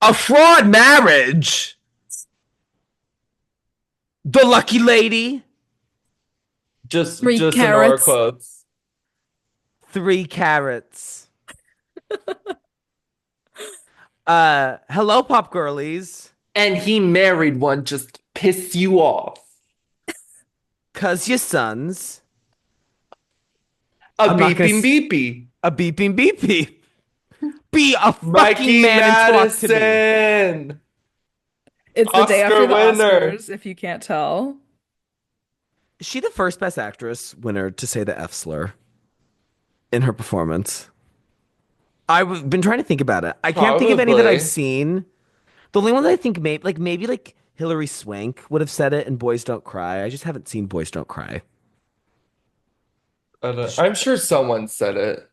A fraud marriage. The lucky lady. Just Three just Sonora carrots. quotes. 3 carrots. Hello, pop girlies. And he married one just piss you off. Cause your sons. A I'm not gonna beeping beepy. a beeping beep beep. Be a fucking Mikey man and talk to me. Madison. It's the day Oscar after the winner. Oscars, if you can't tell. Is she the first Best Actress winner to say the F slur in her performance? I've been trying to think about it. I can't think of any that I've Probably. seen. The only one that I think maybe Hilary Swank would have said it in Boys Don't Cry. I just haven't seen Boys Don't Cry. I'm sure someone said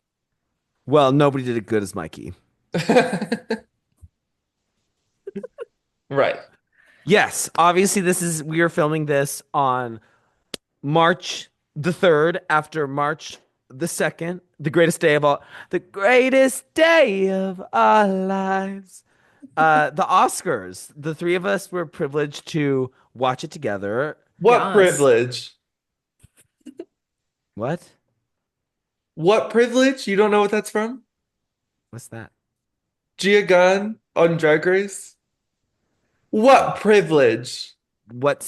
Well, nobody did it good as Mikey. it. Right. Yes, obviously we are filming this on March the 3rd after March the 2nd, the greatest day of our lives. The Oscars. The three of us were privileged to watch it together. What Yes. privilege? What? What privilege? You don't know what that's from? What's that? Gia Gunn on Drag Race? What privilege? What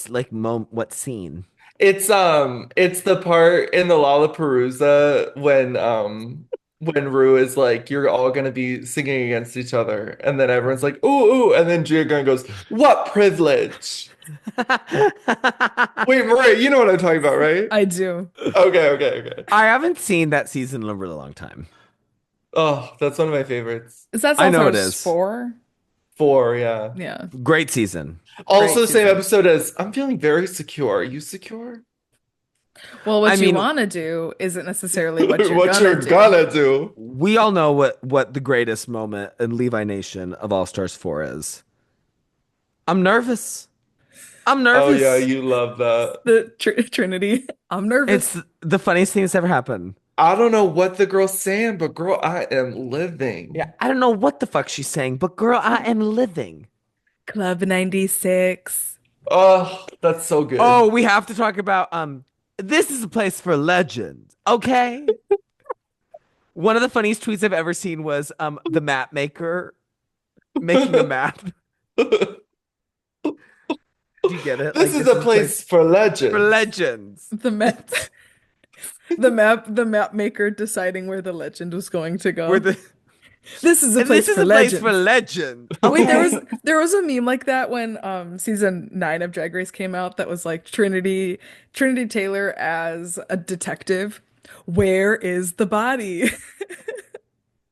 scene? It's the part in the Lollapalooza when Rue is like, you're all gonna be singing against each other, and then everyone's like, ooh, ooh, and then Gia Gunn goes, what privilege? Wait, Maria, you know what I'm talking about, right? I do. Okay, okay, okay. I haven't seen that season in a really long time. Oh, that's one of my favorites. Is that I know it Salsa's is. 4? Four, yeah. Yeah. Great season. Also, Great the same season. episode as I'm feeling very secure. Are you secure? Well, I what you mean, want to do isn't necessarily what you're What gonna you're do. gonna do? we all know what the greatest moment in Levi Nation of All Stars 4 is. I'm nervous. I'm Oh yeah, nervous. you love that. The Trinity. I'm nervous. It's the funniest thing that's ever happened. I don't know what the girl's saying, but girl, I am Yeah, living. I don't know what the fuck she's saying, but girl, I am living. Club 96. Oh, that's so good. Oh, we have to talk about this is a place for legends. Okay? One of the funniest tweets I've ever seen was the map maker making a map. Do you get it? This Like is this a is a place place for for legends. legends. The map, the map maker deciding where the legend was going to Where go. the This is a and this place is for a place for legends. legends. Wait, there Okay? was there was a meme like that when season 9 of Drag Race came out that was like Trinity Taylor as a detective. Where is the body?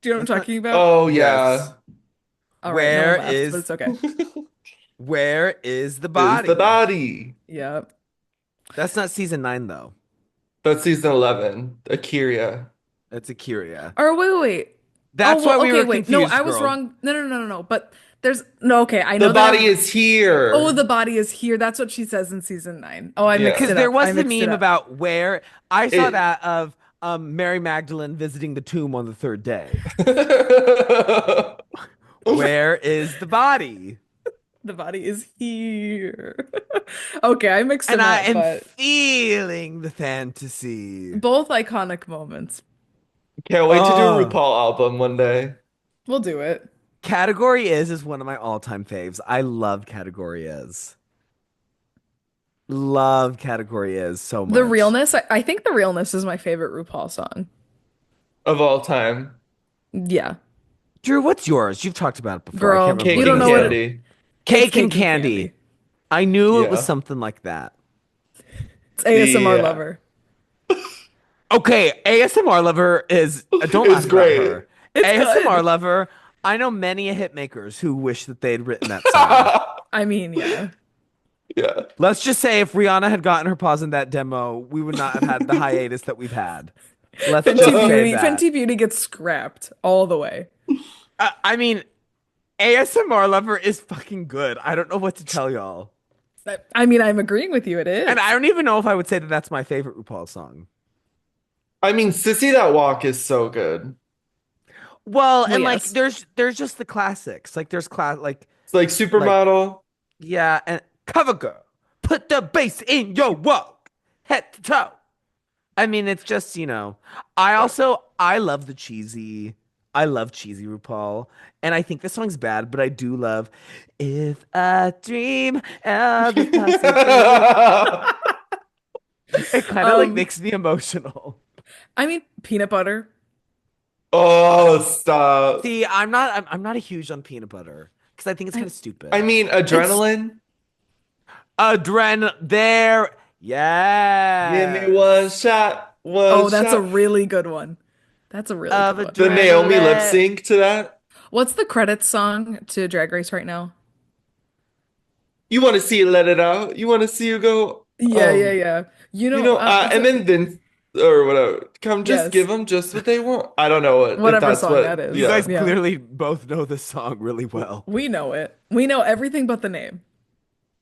Do you know what That's I'm not talking about? Oh yes. yeah. All right, no one Where laughed, but is it's okay. where is the Is the body? body. Yep. That's not season 9 though. That's season 11. Akira. That's Akira. Or wait. Oh, That's why well, we okay, were wait. No, confused, I was girl. wrong. No. But there's no, okay, I The know that body is oh, here. the body is here. That's what she says in season 9. Oh, I mixed Yeah. Because it there up. I was the mixed it meme up. about where I saw It that of Mary Magdalene visiting the tomb on the third day. Where is the body? The body is here. Okay, I mixed And them I up, am but feeling the fantasy. both iconic moments. Can't wait to do a Oh, RuPaul album one day. We'll do it. category is one of my all-time faves. I love category is. Love category is so The much. realness, I think the realness is my favorite RuPaul song. Of all time. Yeah. Drew, what's yours? You've talked about it before. I can't Girl, remember you Cake what don't and yours know is what though. candy. it's Cake and cake and candy. candy. I knew it was Yeah. something like that. It's ASMR Yeah. lover. Okay, ASMR lover is don't It's laugh about great. her. It's ASMR good. lover, I know many a hit makers who wish that they'd written that song. I mean, yeah. Yeah. Let's just say if Rihanna had gotten her paws in that demo, we would not have had the hiatus that we've had. Let's just say that. Fenty Beauty gets scrapped all the way. I mean, ASMR lover is fucking good. I don't know what to tell y'all. I mean, I'm agreeing with you. It And I is. don't even know if I would say that that's my favorite RuPaul song. I mean, Sissy That Walk is so good. Well, Well, and like yes. there's just the classics. Like there's It's like like Supermodel. yeah, and cover girl, put the bass in your walk, head to toe. I mean, it's just, I love I love cheesy RuPaul. And I think this song's bad, but I do love If I Dream of the Possibility. It kind of like Um, makes me emotional. I mean, peanut butter. Oh, stop. See, I'm not a huge on peanut butter because I think it's kind I, of I stupid. mean, it's adrenaline. There, Give me one yes, shot, one oh, that's a shot. really good one. That's a really of good one. The Naomi lip adrenaline. sync to that. What's the credits song to Drag Race right now? You want to see it, let it out. You want to see you go. Yeah, yeah, yeah. And then Vince or whatever. Come, just yes, give them just what they want. I don't know what if whatever that's song that what. You is. guys Yeah, Yeah, clearly both know this song really well. we know it. We know everything but the name,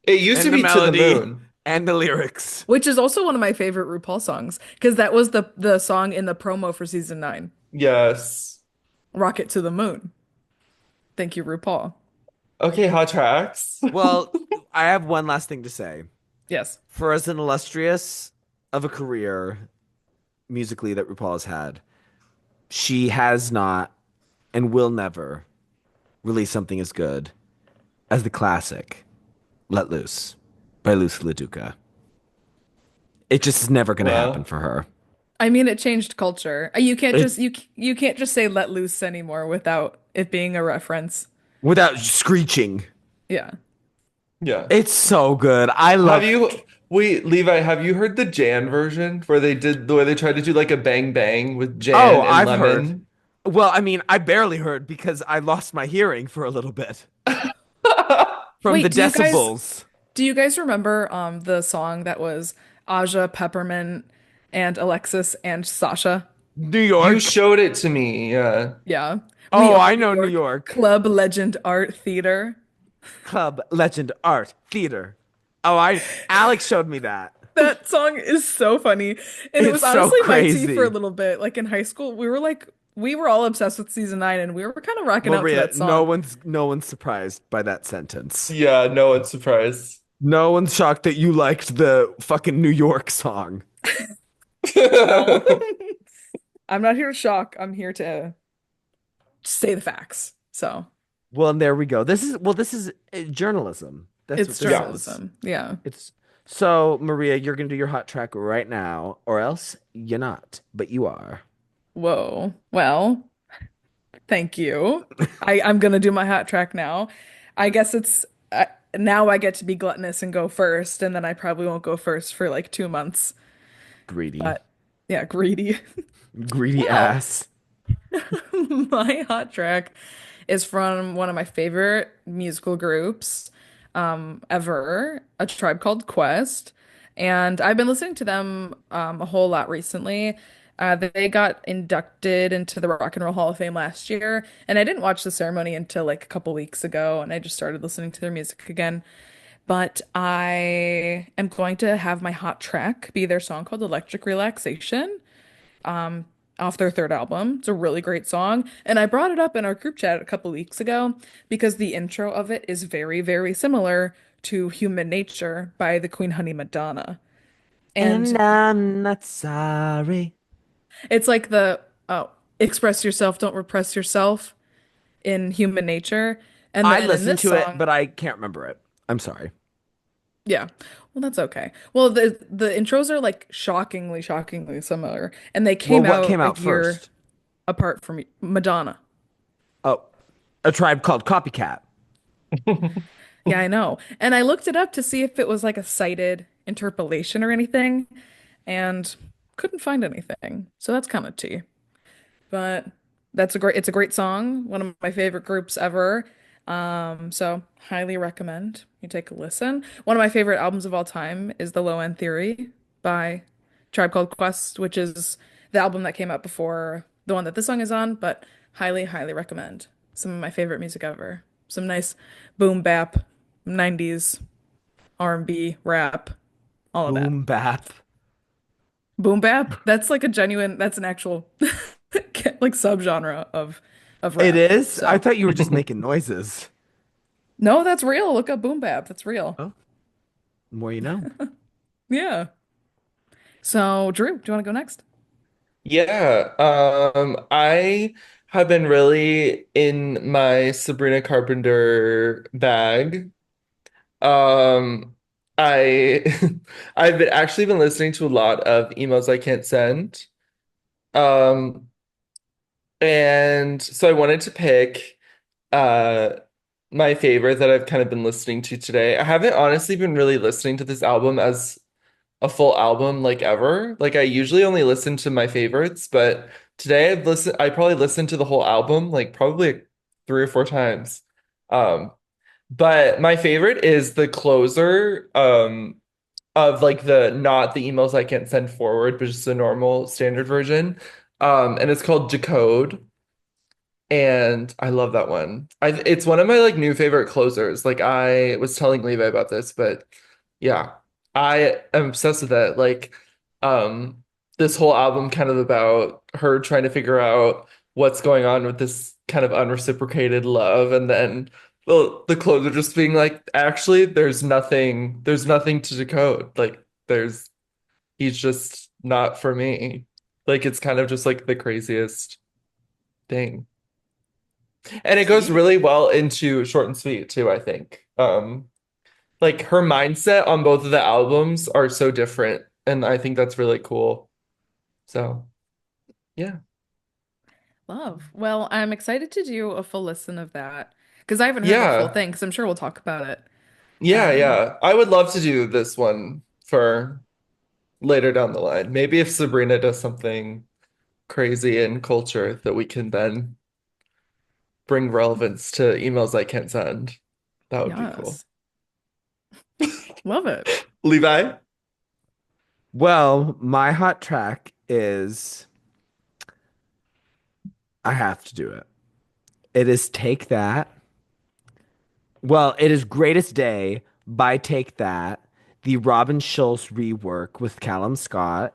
it used to And the be to the melody moon. and the lyrics. which is also one of my favorite RuPaul songs because that was the song in the promo for season 9, Yes. Rocket to the Moon. Thank you, RuPaul. Okay, hot tracks. Well, I have one last thing to say. Yes. For as an illustrious of a career musically that RuPaul has had, she has not and will never release something as good as the classic Let Loose by Lucy LaDuca. It just is never going to happen Well, for her. I mean, it changed culture. You can't It just you can't just say "let loose" anymore without it being a reference. without screeching. Yeah. yeah. It's so good. I Have love. you wait, Levi, have you heard the Jan version where they did the way they tried to do like a bang bang with Oh, Jan and I've heard. Lemon? Well, I mean, I barely heard because I lost my hearing for a little bit from the Wait, decibels. do you guys remember the song that was Aja, Peppermint, and Alexis and Sasha? New You York. showed it to me, yeah. Yeah. We Oh, are I New know New York York. Club Legend Art Theater. Club Legend Art Theater. Oh, I Alex showed me that. That song is so funny. And it It's was so honestly my tea for a crazy. little bit. Like in high school, we were all obsessed with season 9 and we were kind of rocking out to Maria, that song. no one's surprised by that sentence. Yeah, no one's surprised. No one's shocked that you liked the fucking New York song. Well, I'm not here to shock. I'm here to say the facts. So Well, and there we go. This is journalism. That's what it's this Yeah. is. journalism. Yeah. It's so Maria, you're gonna do your hot track right now, or else you're not, but you are. Whoa. Well, thank you. I'm gonna do my hot track now. I guess it's now I get to be gluttonous and go first, and then I probably won't go first for like 2 months. Greedy. But yeah, greedy. Greedy Well, ass. my hot track is from one of my favorite musical groups ever, A Tribe Called Quest. And I've been listening to them a whole lot recently. They got inducted into the Rock and Roll Hall of Fame last year, and I didn't watch the ceremony until like a couple weeks ago, and I just started listening to their music again. But I am going to have my hot track be their song called Electric Relaxation off their third album. It's a really great song. And I brought it up in our group chat a couple weeks ago because the intro of it is very, very similar to Human Nature by the Queen Honey Madonna. And And I'm not sorry. it's like the express yourself, don't repress yourself in Human Nature. And I then in listened this to it, song, but I can't remember it. I'm sorry. yeah. Well, that's okay. Well, the intros are like shockingly, shockingly similar. And they Well, came what out came a out year first? apart from Madonna. Oh, A Tribe Called Copycat. Yeah, I know. And I looked it up to see if it was like a cited interpolation or anything, and couldn't find anything. So that's kind of tea. But it's a great song, one of my favorite groups ever. So highly recommend you take a listen. One of my favorite albums of all time is The Low End Theory by Tribe Called Quest, which is the album that came out before the one that this song is on, but highly, highly recommend. Some of my favorite music ever. Some nice boom bap, 90s R&B, rap, all of that. Boom bap. Boom bap, that's like that's an actual like subgenre of of It rap. is? I So thought you were just making noises. no, that's real. Look up boom bap. That's real. Oh, more you know. Yeah. So Drew, do you want to go next? Yeah, I have been really in my Sabrina Carpenter bag. Um, I I've been actually been listening to a lot of emails I can't send. Um, and so I wanted to pick uh my favorite that I've kind of been listening to today. I haven't honestly been really listening to this album as a full album like ever. Like I usually only listen to my favorites, but today I probably listened to the whole album like probably 3 or 4 times. Um, but my favorite is the closer of like the not the emails I can't send forward, but just the normal standard version. And it's called Decode. And I love that one. It's one of my like new favorite closers. Like I was telling Levi about this, but yeah, I am obsessed with it. Like, this whole album kind of about her trying to figure out what's going on with this kind of unreciprocated love, and then the closer just being like, actually, there's nothing to decode. Like, he's just not for me. Like, it's kind of just like the craziest thing. And it goes Sweet. really well into short and sweet too, I think. Like her mindset on both of the albums are so different, and I think that's really cool. So, yeah. Love. Well, I'm excited to do a full listen of that because I haven't heard the full Yeah. thing because I'm sure we'll talk about it. Yeah, Um, yeah. I would love to do this one for later down the line. Maybe if Sabrina does something crazy in culture that we can then bring relevance to emails I can't send. That would be cool. yes. Love it. Levi? Well, my hot track is I have to do it. It is Take That. Well, it is Greatest Day by Take That, the Robin Schulz rework with Callum Scott,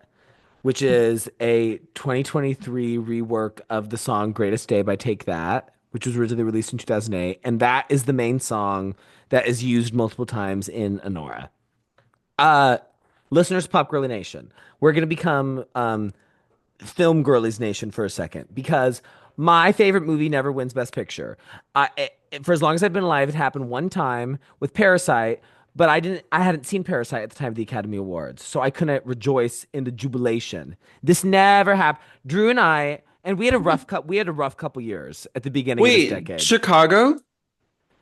which is a 2023 rework of the song Greatest Day by Take That, which was originally released in 2008. And that is the main song that is used multiple times in Honora. Uh, Listeners, Pop Girly Nation, we're going to become film Girlies Nation for a second because my favorite movie never wins Best Picture. For as long as I've been alive, it happened one time with Parasite, but I hadn't seen Parasite at the time of the Academy Awards, so I couldn't rejoice in the jubilation. This never happened. Drew and I, and we had a rough couple years at the beginning of this Wait, decade. Chicago?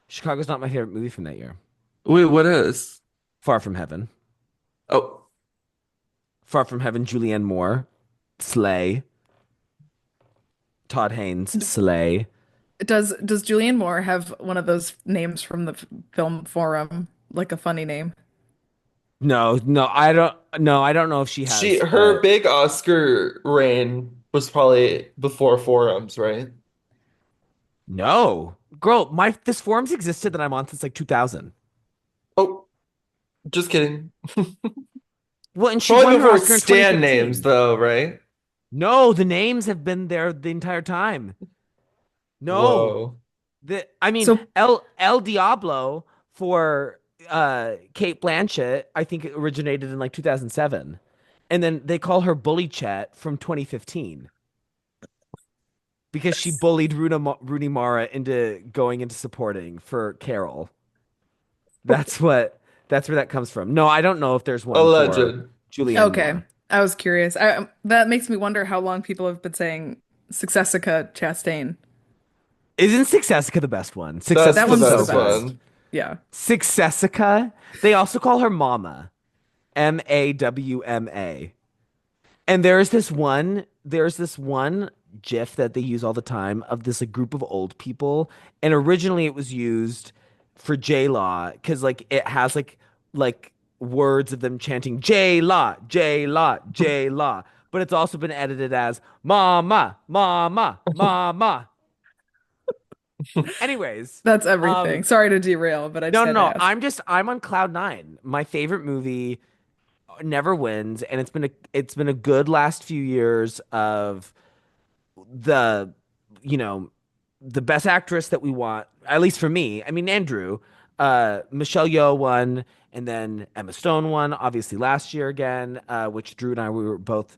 Chicago's not my favorite movie from that year. Wait, what is? Far From Heaven. Oh, Far From Heaven, Julianne Moore, Slay. Todd Haynes, Slay. Does Julianne Moore have one of those names from the film forum, like a funny name? No, no, I don't. No, I don't know if she has, her but big Oscar reign was probably before forums, right? no, girl. My this forums existed that I'm on since like 2000. Oh, just kidding. Well, and she Probably won her before Oscar in Stan names, 2015. though, right? No, the names have been there the entire time. No, Whoa. I mean So El Diablo for Kate Blanchett. I think it originated in like 2007, and then they call her Bully Chet from 2015 because she bullied Rooney Mara into going into supporting for Carol. That's what that's where that comes from. No, I don't know if there's one for Alleged. Julianne okay, Moore. I was curious. That makes me wonder how long people have been saying Successica Chastain. Isn't Successica the best one? That's That the Successica's one's the so best good. best. one. Yeah. Successica. They also call her Mama. Mawma. And there's this one GIF that they use all the time of this like group of old people. And originally it was used for J Law because like it has like words of them chanting J Law, J Law, J Law. But it's also been edited as Mama, Mama, Mama. Anyways, That's everything. um, Sorry to derail, but I just no, no, had to no. ask. I'm on cloud nine. My favorite movie never wins, and it's been a good last few years of the, you know, the best actress that we want, at least for me. I mean, Andrew, Michelle Yeoh won, and then Emma Stone won, obviously last year again, which Drew and I we were both.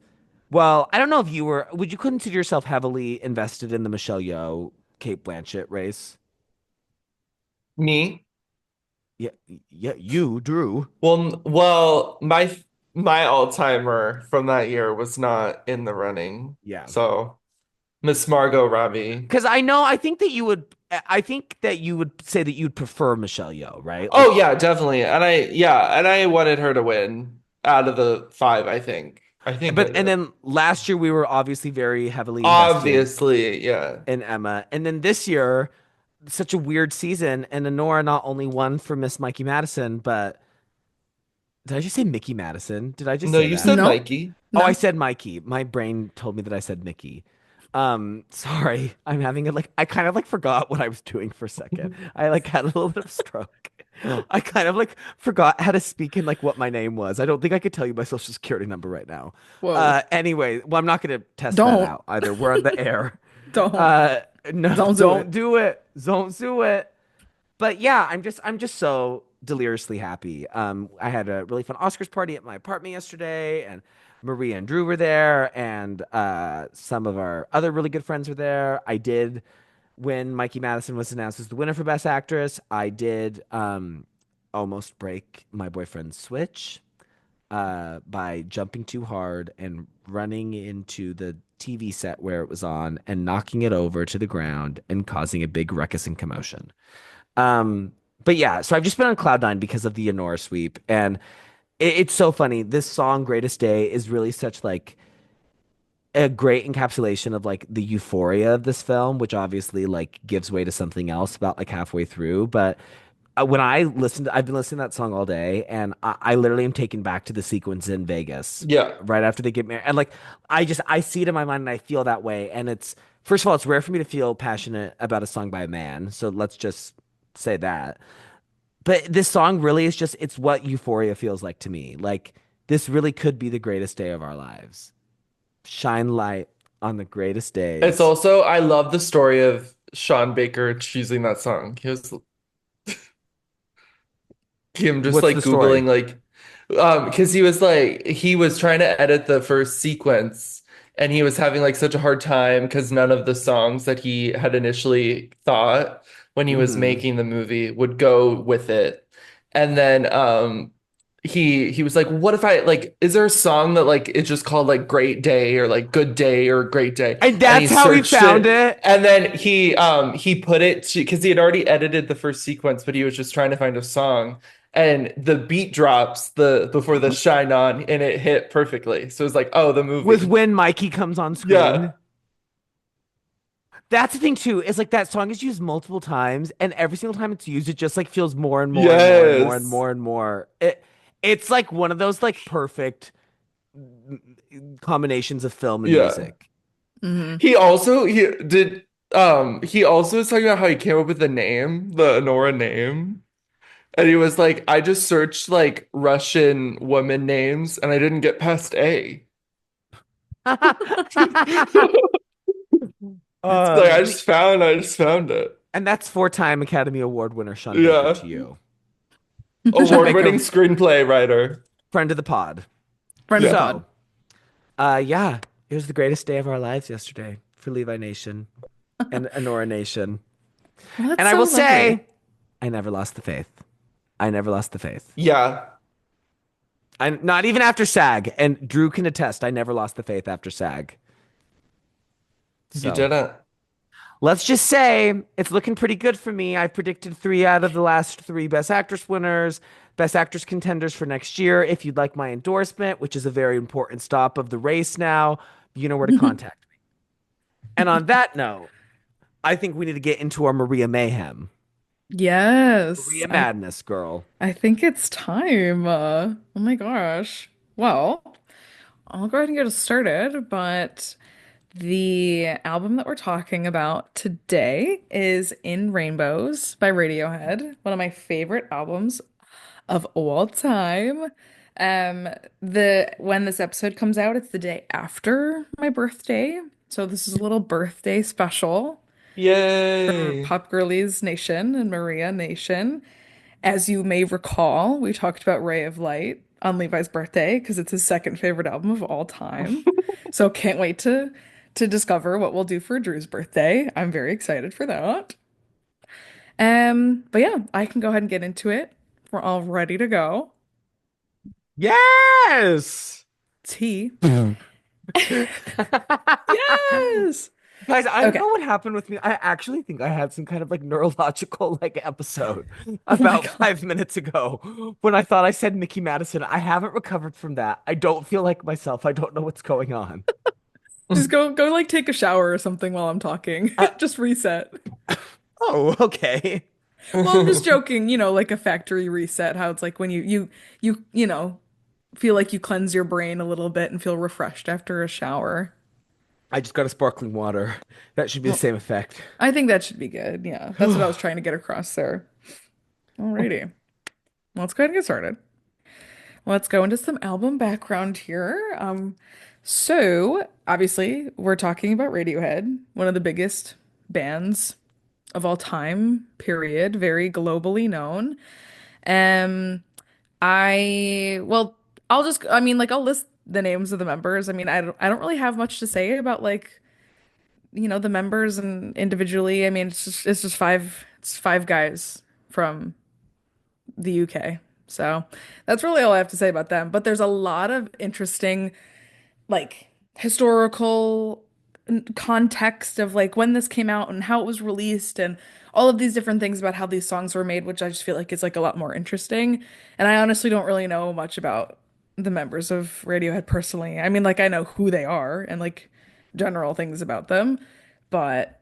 Well, I don't know if you were. Would you consider yourself heavily invested in the Michelle Yeoh, Kate Blanchett race? Me? Yeah, yeah, you, Drew. Well, my all-timer from that year was not in the running. Yeah. So Miss Margot Robbie. Because I think that you would, I think that you would say that you'd prefer Michelle Yeoh, right? Oh Like, yeah, definitely. And I wanted her to win out of the five, I think. I think I and did. then last year we were obviously very heavily invested Obviously, yeah. in Emma, and then this year, such a weird season, and Honora not only won for Miss Mikey Madison, but did I just say Mickey Madison? Did I just No, say you that? said No, Mikey. Oh, I no. said Mikey. My brain told me that I said Mickey. Sorry. I'm having I kind of like forgot what I was doing for a second. I like had a little bit of stroke. I kind of like forgot how to speak in like what my name was. I don't think I could tell you my social security number right now. Whoa. Anyway, well, I'm not going to test that Don't. out either. We're on the air. Don't. Uh, no, Don't do don't it. do it. Don't do it. But yeah, I'm just so deliriously happy. I had a really fun Oscars party at my apartment yesterday, and Maria and Drew were there, and some of our other really good friends were there. I did when Mikey Madison was announced as the winner for Best Actress. I did almost break my boyfriend's switch by jumping too hard and running into the TV set where it was on and knocking it over to the ground and causing a big ruckus and commotion. Um, but yeah, so I've just been on cloud nine because of the Honora sweep, and it's so funny. This song, "Greatest Day," is really such like a great encapsulation of like the euphoria of this film, which obviously like gives way to something else about like halfway through. But when I've been listening to that song all day, and I literally am taken back to the sequence in Vegas Yeah. right after they get married, and like I see it in my mind, and I feel that way. And it's first of all, it's rare for me to feel passionate about a song by a man, so let's just say that. But this song really is just it's what euphoria feels like to me. Like this really could be the greatest day of our lives. Shine light on the greatest It's days. also I love the story of Sean Baker choosing that song. He was him just What's like the story? Googling like because he was trying to edit the first sequence and he was having like such a hard time because none of the songs that he had initially thought when he was Hmm. making the movie would go with it. And then he was like, what if I like is there a song that like it's just called like Great Day or like Good Day or Great Day? And And he that's how he searched found it it. and then he put it to because he had already edited the first sequence, but he was just trying to find a song and the beat drops the before the shine on and it hit perfectly. So it's like, oh, the Was movie. when Mikey comes on Yeah. screen. That's the thing too, is like that song is used multiple times, and every single time it's used, it just like feels more and more and more and more and Yes. more and more. It's like one of those like perfect combinations of film and Yeah. music. Hmm. He also was talking about how he came up with the name, the Nora name. And he was like, I just searched like Russian woman names and I didn't get past A. It's like I mean, I just found it. and that's four-time Academy Award winner Sean Baker Yeah. to you. Sean Award-winning Baker, screenplay writer. friend of the pod. Friend of the Yeah. pod. So, yeah, it was the greatest day of our lives yesterday for Levi Nation and Honora Nation. Well, that's And I so will lovely. say, I never lost the faith. I never lost the faith. Yeah. I not even after SAG, and Drew can attest. I never lost the faith after SAG. You So didn't. let's just say it's looking pretty good for me. I've predicted three out of the last three Best Actress winners, Best Actress contenders for next year. If you'd like my endorsement, which is a very important stop of the race now, you know where to contact me. And on that note, I think we need to get into our Maria Mayhem, Yes, Maria Madness, girl. I think it's time. Oh my gosh. Well, I'll go ahead and get us started, but the album that we're talking about today is In Rainbows by Radiohead, one of my favorite albums of all time. The when this episode comes out, it's the day after my birthday. So this is a little birthday special. Yay. Pop Girlies Nation and Maria Nation. As you may recall, we talked about Ray of Light on Levi's birthday because it's his second favorite album of all time. So can't wait to discover what we'll do for Drew's birthday. I'm very excited for that. But yeah, I can go ahead and get into it. We're all ready to go. Yes. Tea. Guys, Yes. I don't Okay. know what happened with me. I actually think I had some kind of like neurological like episode Oh my about God. 5 minutes ago when I thought I said Mickey Madison. I haven't recovered from that. I don't feel like myself. I don't know what's going on. Just go like take a shower or something while I'm talking. Uh, Just reset. oh, okay. Well, I'm just joking, like a factory reset, how it's like when you feel like you cleanse your brain a little bit and feel refreshed after a shower. I just got a sparkling water. That should be the Well, same effect. I think that should be good. Yeah, that's what I was trying to get across there. Alrighty. Let's go ahead and get started. Let's go into some album background here. So obviously we're talking about Radiohead, one of the biggest bands of all time, period, very globally known. Um, well, I mean, like, I'll list the names of the members. I mean, I don't really have much to say about like, the members and individually. I mean, it's five guys from the UK. So that's really all I have to say about them. But there's a lot of interesting like historical context of like when this came out and how it was released and all of these different things about how these songs were made, which I just feel like is like a lot more interesting. And I honestly don't really know much about the members of Radiohead personally. I mean, like I know who they are and like general things about them, but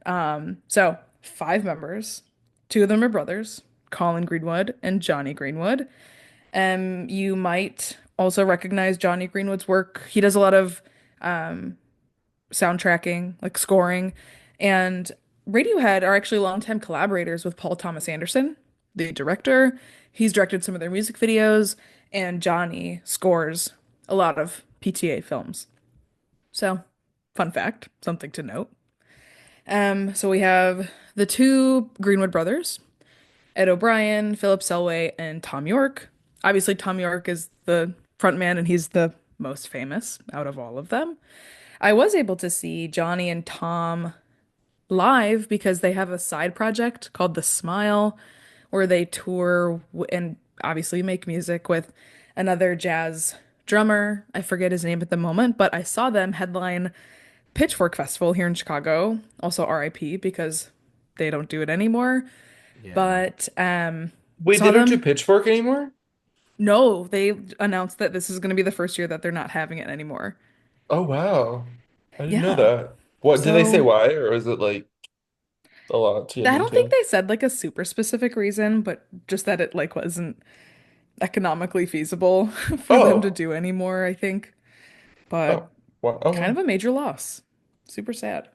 so five members, two of them are brothers, Colin Greenwood and Johnny Greenwood. You might also recognize Johnny Greenwood's work. He does a lot of soundtracking, like scoring, and Radiohead are actually longtime collaborators with Paul Thomas Anderson, the director. He's directed some of their music videos, and Johnny scores a lot of PTA films. So, fun fact, something to note. So we have the two Greenwood brothers, Ed O'Brien, Philip Selway, and Tom York. Obviously, Tom York is the frontman and he's the most famous out of all of them. I was able to see Johnny and Tom live because they have a side project called The Smile where they tour and obviously make music with another jazz drummer. I forget his name at the moment, but I saw them headline Pitchfork Festival here in Chicago. Also RIP because they don't do it anymore. Yeah. But Wait, saw they don't do them. Pitchfork anymore? No, they announced that this is going to be the first year that they're not having it anymore. Oh, wow. I didn't know Yeah. that. What did they say So why, or is it like a lot to get I don't think into? they said like a super specific reason, but just that it like wasn't economically feasible for them to Oh, do anymore, I think. But oh, wow. Oh, kind of wow. a major loss. Super sad.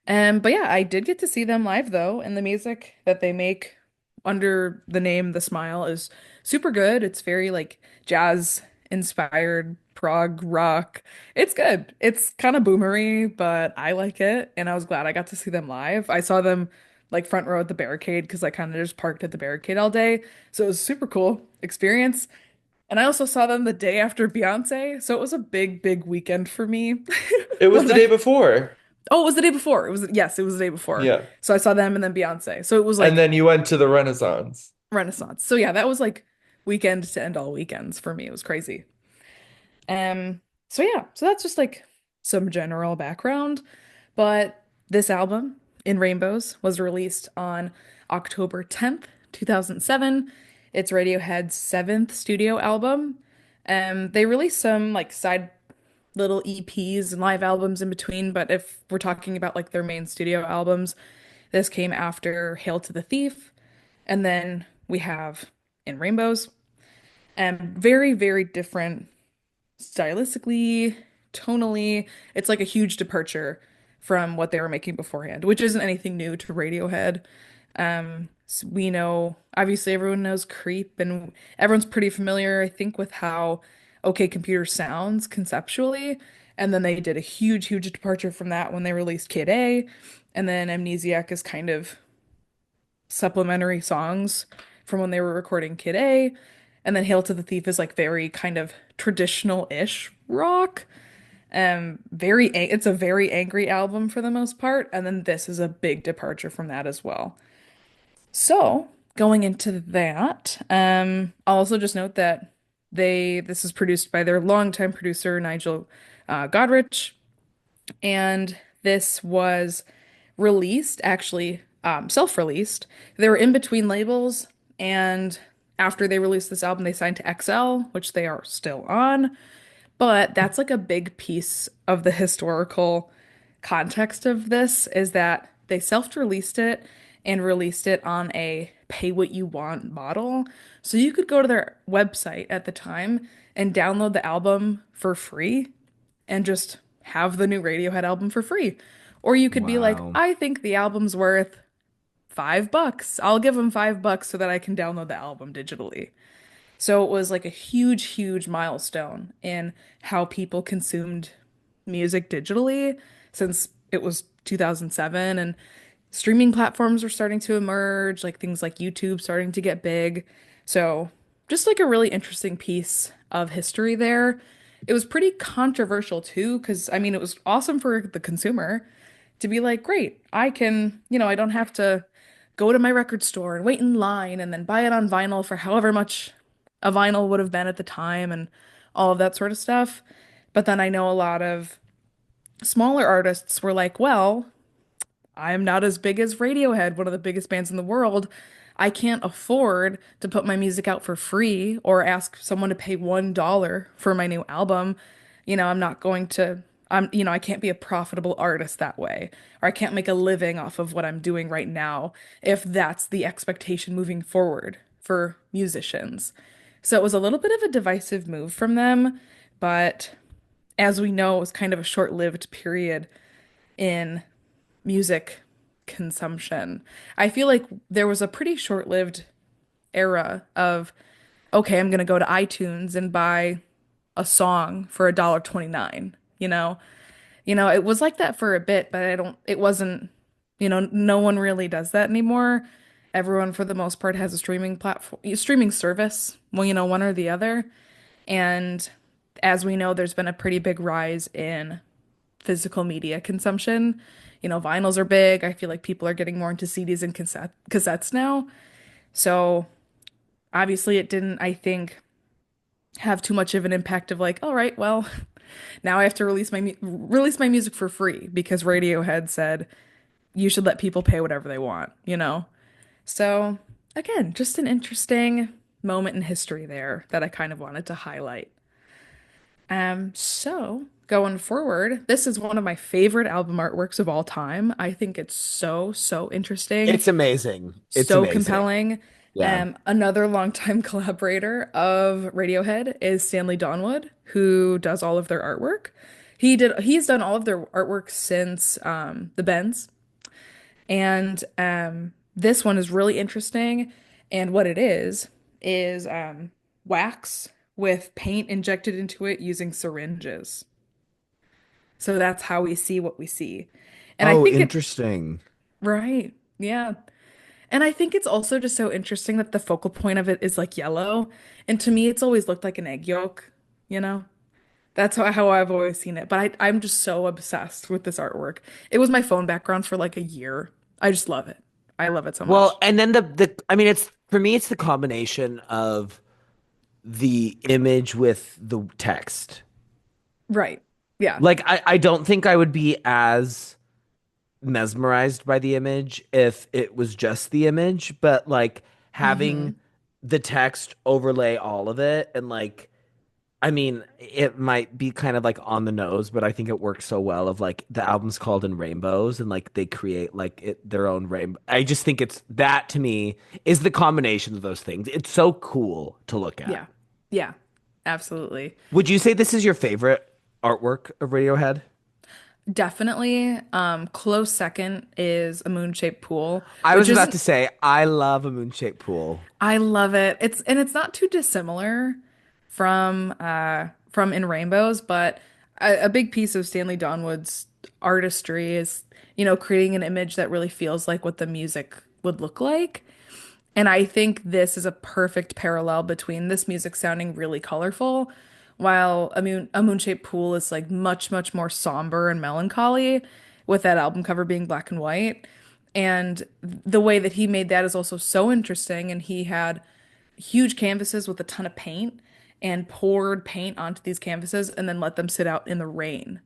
But yeah, I did get to see them live though, and the music that they make under the name The Smile is super good. It's very like jazz inspired prog rock. It's good. It's kind of boomery, but I like it, and I was glad I got to see them live. I saw them like front row at the barricade because I kind of just parked at the barricade all day. So it was a super cool experience. And I also saw them the day after Beyonce, so it was a big, big weekend for me It was when the day I before. Oh, it was the day before. Yes, it was the day before. Yeah. So I saw them and then Beyonce. So it was And like then you went to the Renaissance. Renaissance. So yeah, that was like weekend to end all weekends for me. It was crazy. So yeah, so that's just like some general background. But this album, In Rainbows, was released on October 10th, 2007. It's Radiohead's seventh studio album. They released some like side little EPs and live albums in between, but if we're talking about like their main studio albums, this came after Hail to the Thief, and then we have In Rainbows, and very, very different stylistically, tonally. It's like a huge departure from what they were making beforehand, which isn't anything new to Radiohead. So we know, obviously, everyone knows Creep, and everyone's pretty familiar, I think, with how OK Computer sounds conceptually. And then they did a huge, huge departure from that when they released Kid A. and then Amnesiac is kind of supplementary songs from when they were recording Kid A, and then Hail to the Thief is like very kind of traditional-ish rock. It's a very angry album for the most part, and then this is a big departure from that as well. So, going into that, I'll also just note that this is produced by their longtime producer Nigel Godrich, and this was released actually self-released. They were in between labels, and after they released this album, they signed to XL, which they are still on. But that's like a big piece of the historical context of this is that they self-released it and released it on a pay what you want model. So you could go to their website at the time and download the album for free and just have the new Radiohead album for free. Or you could be like, Wow. I think the album's worth $5. I'll give them $5 so that I can download the album digitally. So it was like a huge, huge milestone in how people consumed music digitally since it was 2007 and streaming platforms were starting to emerge, like things like YouTube starting to get big. So just like a really interesting piece of history there. It was pretty controversial too, because I mean, it was awesome for the consumer to be like, great, I can, I don't have to go to my record store and wait in line and then buy it on vinyl for however much a vinyl would have been at the time and all of that sort of stuff. But then I know a lot of smaller artists were like, well, I'm not as big as Radiohead, one of the biggest bands in the world. I can't afford to put my music out for free or ask someone to pay $1 for my new album. I'm not going to, I can't be a profitable artist that way, or I can't make a living off of what I'm doing right now if that's the expectation moving forward for musicians. So it was a little bit of a divisive move from them, but as we know, it was kind of a short-lived period in music consumption. I feel like there was a pretty short-lived era of, okay, I'm gonna go to iTunes and buy a song for $1.29, you know? It was like that for a bit, but it wasn't, no one really does that anymore. Everyone, for the most part, has a streaming platform, streaming service, well, one or the other. And as we know, there's been a pretty big rise in physical media consumption. Vinyls are big. I feel like people are getting more into CDs and cassettes now. So obviously, it didn't, I think, have too much of an impact of like, all right, well, now I have to release my music for free because Radiohead said you should let people pay whatever they want. So again, just an interesting moment in history there that I kind of wanted to highlight. So going forward, this is one of my favorite album artworks of all time. I think it's so, so interesting, It's amazing. It's so amazing. compelling. Yeah. Another longtime collaborator of Radiohead is Stanley Donwood, who does all of their artwork. He's done all of their artwork since the Bends. And this one is really interesting. And what it is wax with paint injected into it using syringes. So that's how we see what we see. And I Oh, think it, interesting. right. Yeah. And I think it's also just so interesting that the focal point of it is like yellow. And to me, it's always looked like an egg yolk, you know? That's how I've always seen it. But I'm just so obsessed with this artwork. It was my phone background for like a year. I just love it. I love it so Well, much. and then the I mean it's for me it's the combination of the image with the text. Right. Yeah. Like I don't think I would be as mesmerized by the image if it was just the image, but like having Hmm. the text overlay all of it and like I mean, it might be kind of like on the nose, but I think it works so well of like the album's called In Rainbows and like they create like their own rainbow. I just think it's that to me is the combination of those things. It's so cool to look at. Yeah. Yeah. Absolutely. Would you say this is your favorite artwork of Radiohead? Definitely. Close second is a moon-shaped pool, I which was about isn't to say I love a moon-shaped pool. I love it. It's not too dissimilar from In Rainbows, but a big piece of Stanley Donwood's artistry is, creating an image that really feels like what the music would look like. And I think this is a perfect parallel between this music sounding really colorful, while A Moon-Shaped Pool is like much, much more somber and melancholy, with that album cover being black and white. And the way that he made that is also so interesting. And he had huge canvases with a ton of paint and poured paint onto these canvases and then let them sit out in the rain.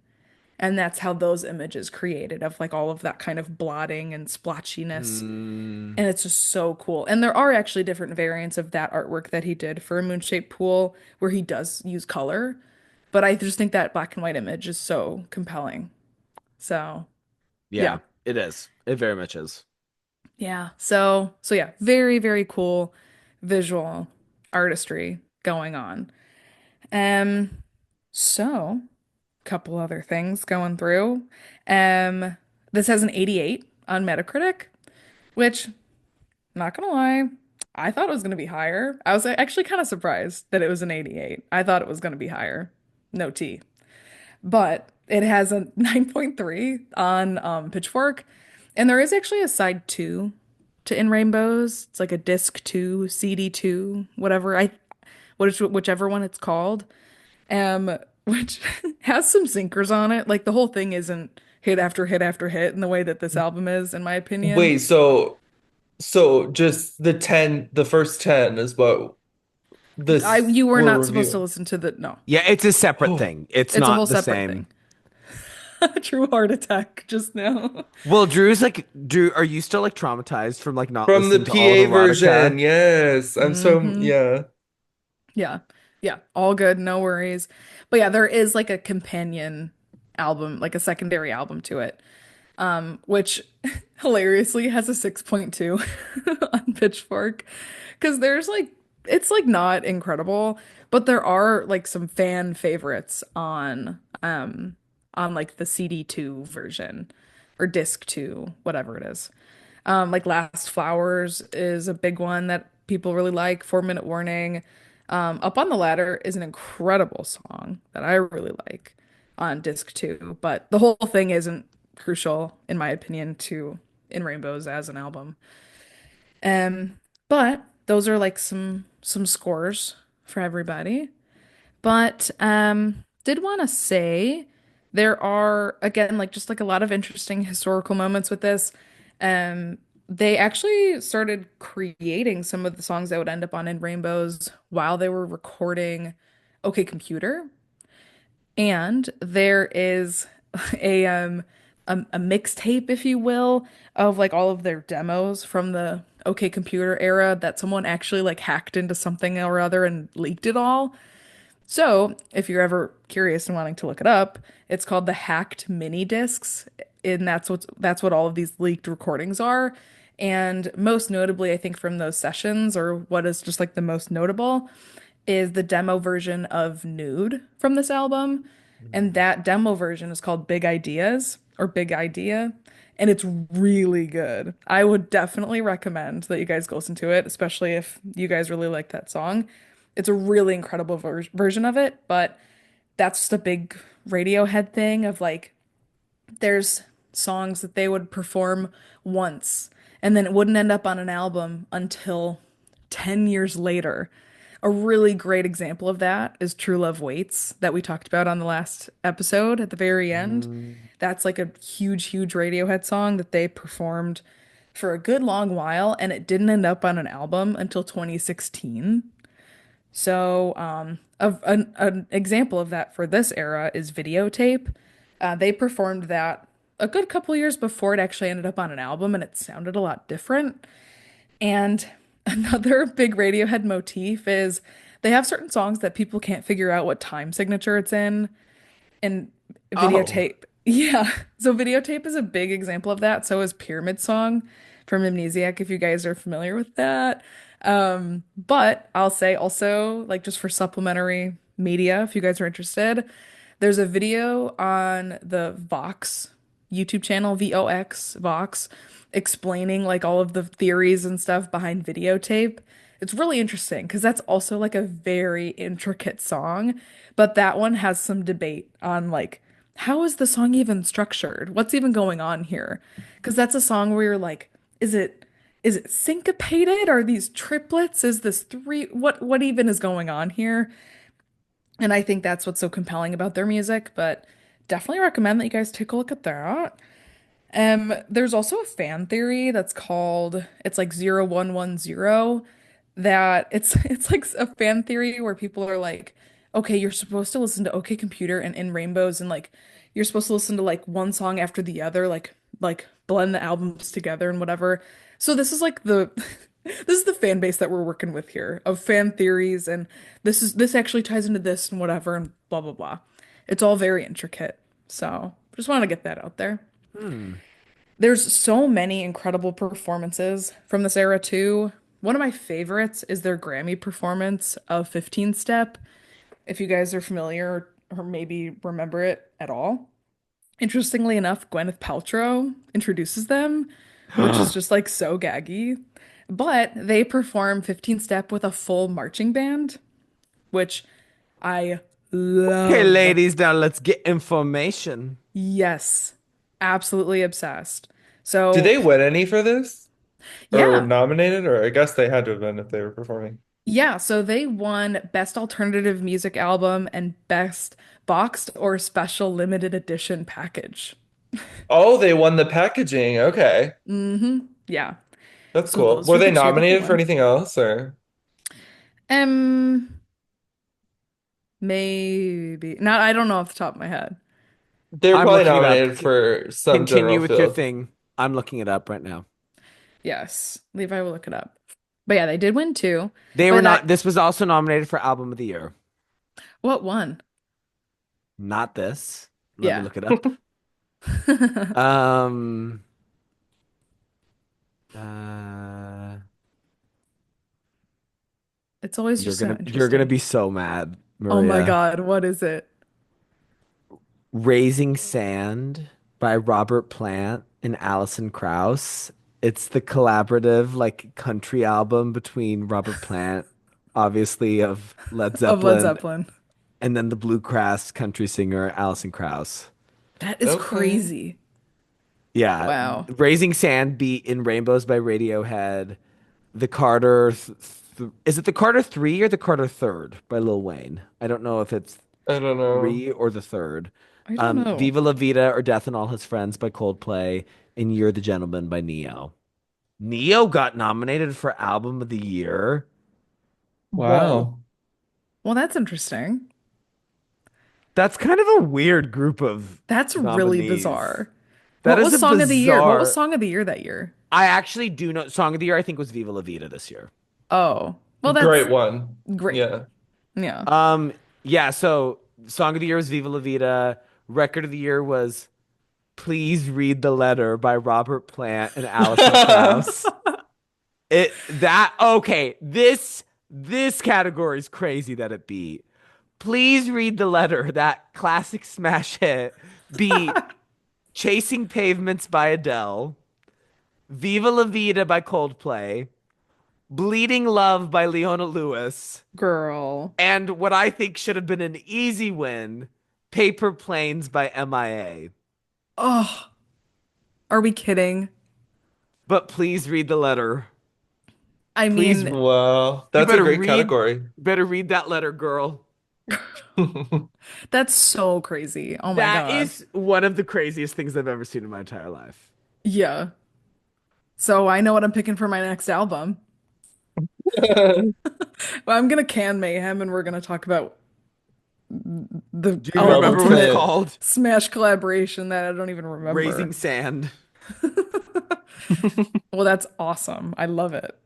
And that's how those images created of like all of that kind of blotting and splotchiness. Mm, And it's just so cool. And there are actually different variants of that artwork that he did for a moon-shaped pool where he does use color. But I just think that black and white image is so compelling. So, yeah. yeah, it is. It very much is. Yeah. So yeah, very, very cool visual artistry going on. Um, so couple other things going through. Um, this has an 88 on Metacritic, which, not gonna lie, I thought it was gonna be higher. I was actually kind of surprised that it was an 88. I thought it was gonna be higher. No tea. But it has a 9.3 on Pitchfork, and there is actually a side two to In Rainbows. It's like a disc two, CD two, whichever one it's called. Which has some sinkers on it. Like the whole thing isn't hit after hit after hit in the way that this album is, in my opinion. Wait, so just the first 10 is what this You were we're not supposed to reviewing. listen to the no. Yeah, it's a separate Oh, thing. It's It's a whole not the separate same. thing. True heart attack just now. Well, Drew's like, Drew, are you still like traumatized from like not from the listening to all of PA erotica? version. Yes. I'm so Hmm. yeah. Yeah. Yeah. All good. No worries. But yeah, there is like a companion album, like a secondary album to it, which hilariously has a 6.2 on Pitchfork. Because it's like not incredible, but there are like some fan favorites on like the CD2 version or disc 2, whatever it is. Like Last Flowers is a big one that people really like. 4 Minute Warning. Up on the Ladder is an incredible song that I really like on disc 2, but the whole thing isn't crucial, in my opinion, to In Rainbows as an album. Um, but those are like some scores for everybody. But did want to say there are again like just like a lot of interesting historical moments with this. Um, they actually started creating some of the songs that would end up on In Rainbows while they were recording OK Computer. And there is a a mixtape, if you will, of like all of their demos from the OK Computer era that someone actually like hacked into something or other and leaked it all. So, if you're ever curious and wanting to look it up, it's called the Hacked Mini Discs, and that's what all of these leaked recordings are. And most notably, I think from those sessions, or what is just like the most notable, is the demo version of Nude from this album. And that demo version is called Big Ideas or Big Idea. And it's really good. I would definitely recommend that you guys go listen to it, especially if you guys really like that song. It's a really incredible version of it, but that's just a big Radiohead thing of like, there's songs that they would perform once and then it wouldn't end up on an album until 10 years later. A really great example of that is True Love Waits that we talked about on the last episode at the very end. Mm. That's like a huge, huge Radiohead song that they performed for a good long while, and it didn't end up on an album until 2016. So, an example of that for this era is Videotape. They performed that a good couple years before it actually ended up on an album, and it sounded a lot different. And another big Radiohead motif is they have certain songs that people can't figure out what time signature it's in. And Oh. Videotape, yeah. So Videotape is a big example of that. So is Pyramid Song from Amnesiac, if you guys are familiar with that. But I'll say also, like just for supplementary media, if you guys are interested, there's a video on the Vox YouTube channel, VOX, Vox, explaining like all of the theories and stuff behind Videotape. It's really interesting because that's also like a very intricate song, but that one has some debate on like how is the song even structured? What's even going on here? Because that's a song where you're like, is it is it syncopated? Are these triplets? Is this three? What even is going on here? And I think that's what's so compelling about their music, but definitely recommend that you guys take a look at that. There's also a fan theory that's called it's like 0110 that it's like a fan theory where people are like, okay, you're supposed to listen to OK Computer and In Rainbows and like you're supposed to listen to like one song after the other, like blend the albums together and whatever. So this is like the this is the fan base that we're working with here of fan theories and this actually ties into this and whatever and blah blah blah. It's all very intricate. So just want to get that out there. Hmm. There's so many incredible performances from this era too. One of my favorites is their Grammy performance of 15 Step. If you guys are familiar or maybe remember it at all. Interestingly enough, Gwyneth Paltrow introduces them, which is just like so gaggy. But they perform 15 Step with a full marching band, which I Okay, love. ladies, now let's get information. Yes, absolutely obsessed. Did So, they win any for this? Or yeah. nominated? Or I guess they had to have been if they were performing. Yeah, so they won Best Alternative Music Album and Best Boxed or Special Limited Edition Package. Oh, they won the packaging. Okay. Yeah. That's So cool. those Were are the they two that they nominated for won. anything else or? Um, maybe. Not, I don't know off the top of my head. They were I'm probably looking it up. nominated for some general Continue with your field. thing. I'm looking it up right now. Yes, Levi will look it up. But yeah, they did win two. They were But not, that, this was also nominated for Album of the Year. what won? Not this. Let me Yeah. look it up. Um, uh, It's always you're just so gonna interesting. be so mad, Oh my Maria. God, what is it? Raising Sand by Robert Plant and Alison Krauss. It's the collaborative like country album between Robert Plant, obviously of Led Of Led Zeppelin, Zeppelin. and then the bluegrass country singer Alison Krauss. That is Okay. crazy. Yeah, Wow. Raising Sand beat In Rainbows by Radiohead. The Carter is it the Carter 3 or the Carter Third by Lil Wayne? I don't know if it's I don't know. 3 or the third. I don't know. Viva La Vida or Death and All His Friends by Coldplay, and You're the Gentleman by Neo. Neo got nominated for Album of the Year. Whoa. Wow. Well, that's interesting. That's kind of a weird group of That's really nominees. bizarre. That What is was a Song of the Year? What was bizarre. Song of the Year that year? I actually do know Song of the Year, I think was Viva La Vida this year. Oh, well, that's Great one. great. Yeah. Yeah. Um, yeah, so Song of the Year was Viva La Vida. Record of the Year was Please Read the Letter by Robert Plant and Alison Krauss. It that okay, this category is crazy that it beat. Please Read the Letter, that classic smash hit, beat Chasing Pavements by Adele, Viva La Vida by Coldplay, Bleeding Love by Leona Lewis, Girl. and what I think should have been an easy win, Paper Planes by MIA. Oh, are we kidding? But please read the letter. I Please, mean, Wow. you That's a great category. better read that letter, girl. that's so crazy. Oh my That God. is one of the craziest things I've ever seen in my entire life. Yeah. So I know what I'm picking for my next album. Well, I'm gonna can Mayhem and we're gonna talk about the Do you remember what it's ultimate Ultimate. called? Smash collaboration that I don't even Raising remember. Sand. Well, that's awesome. I love it.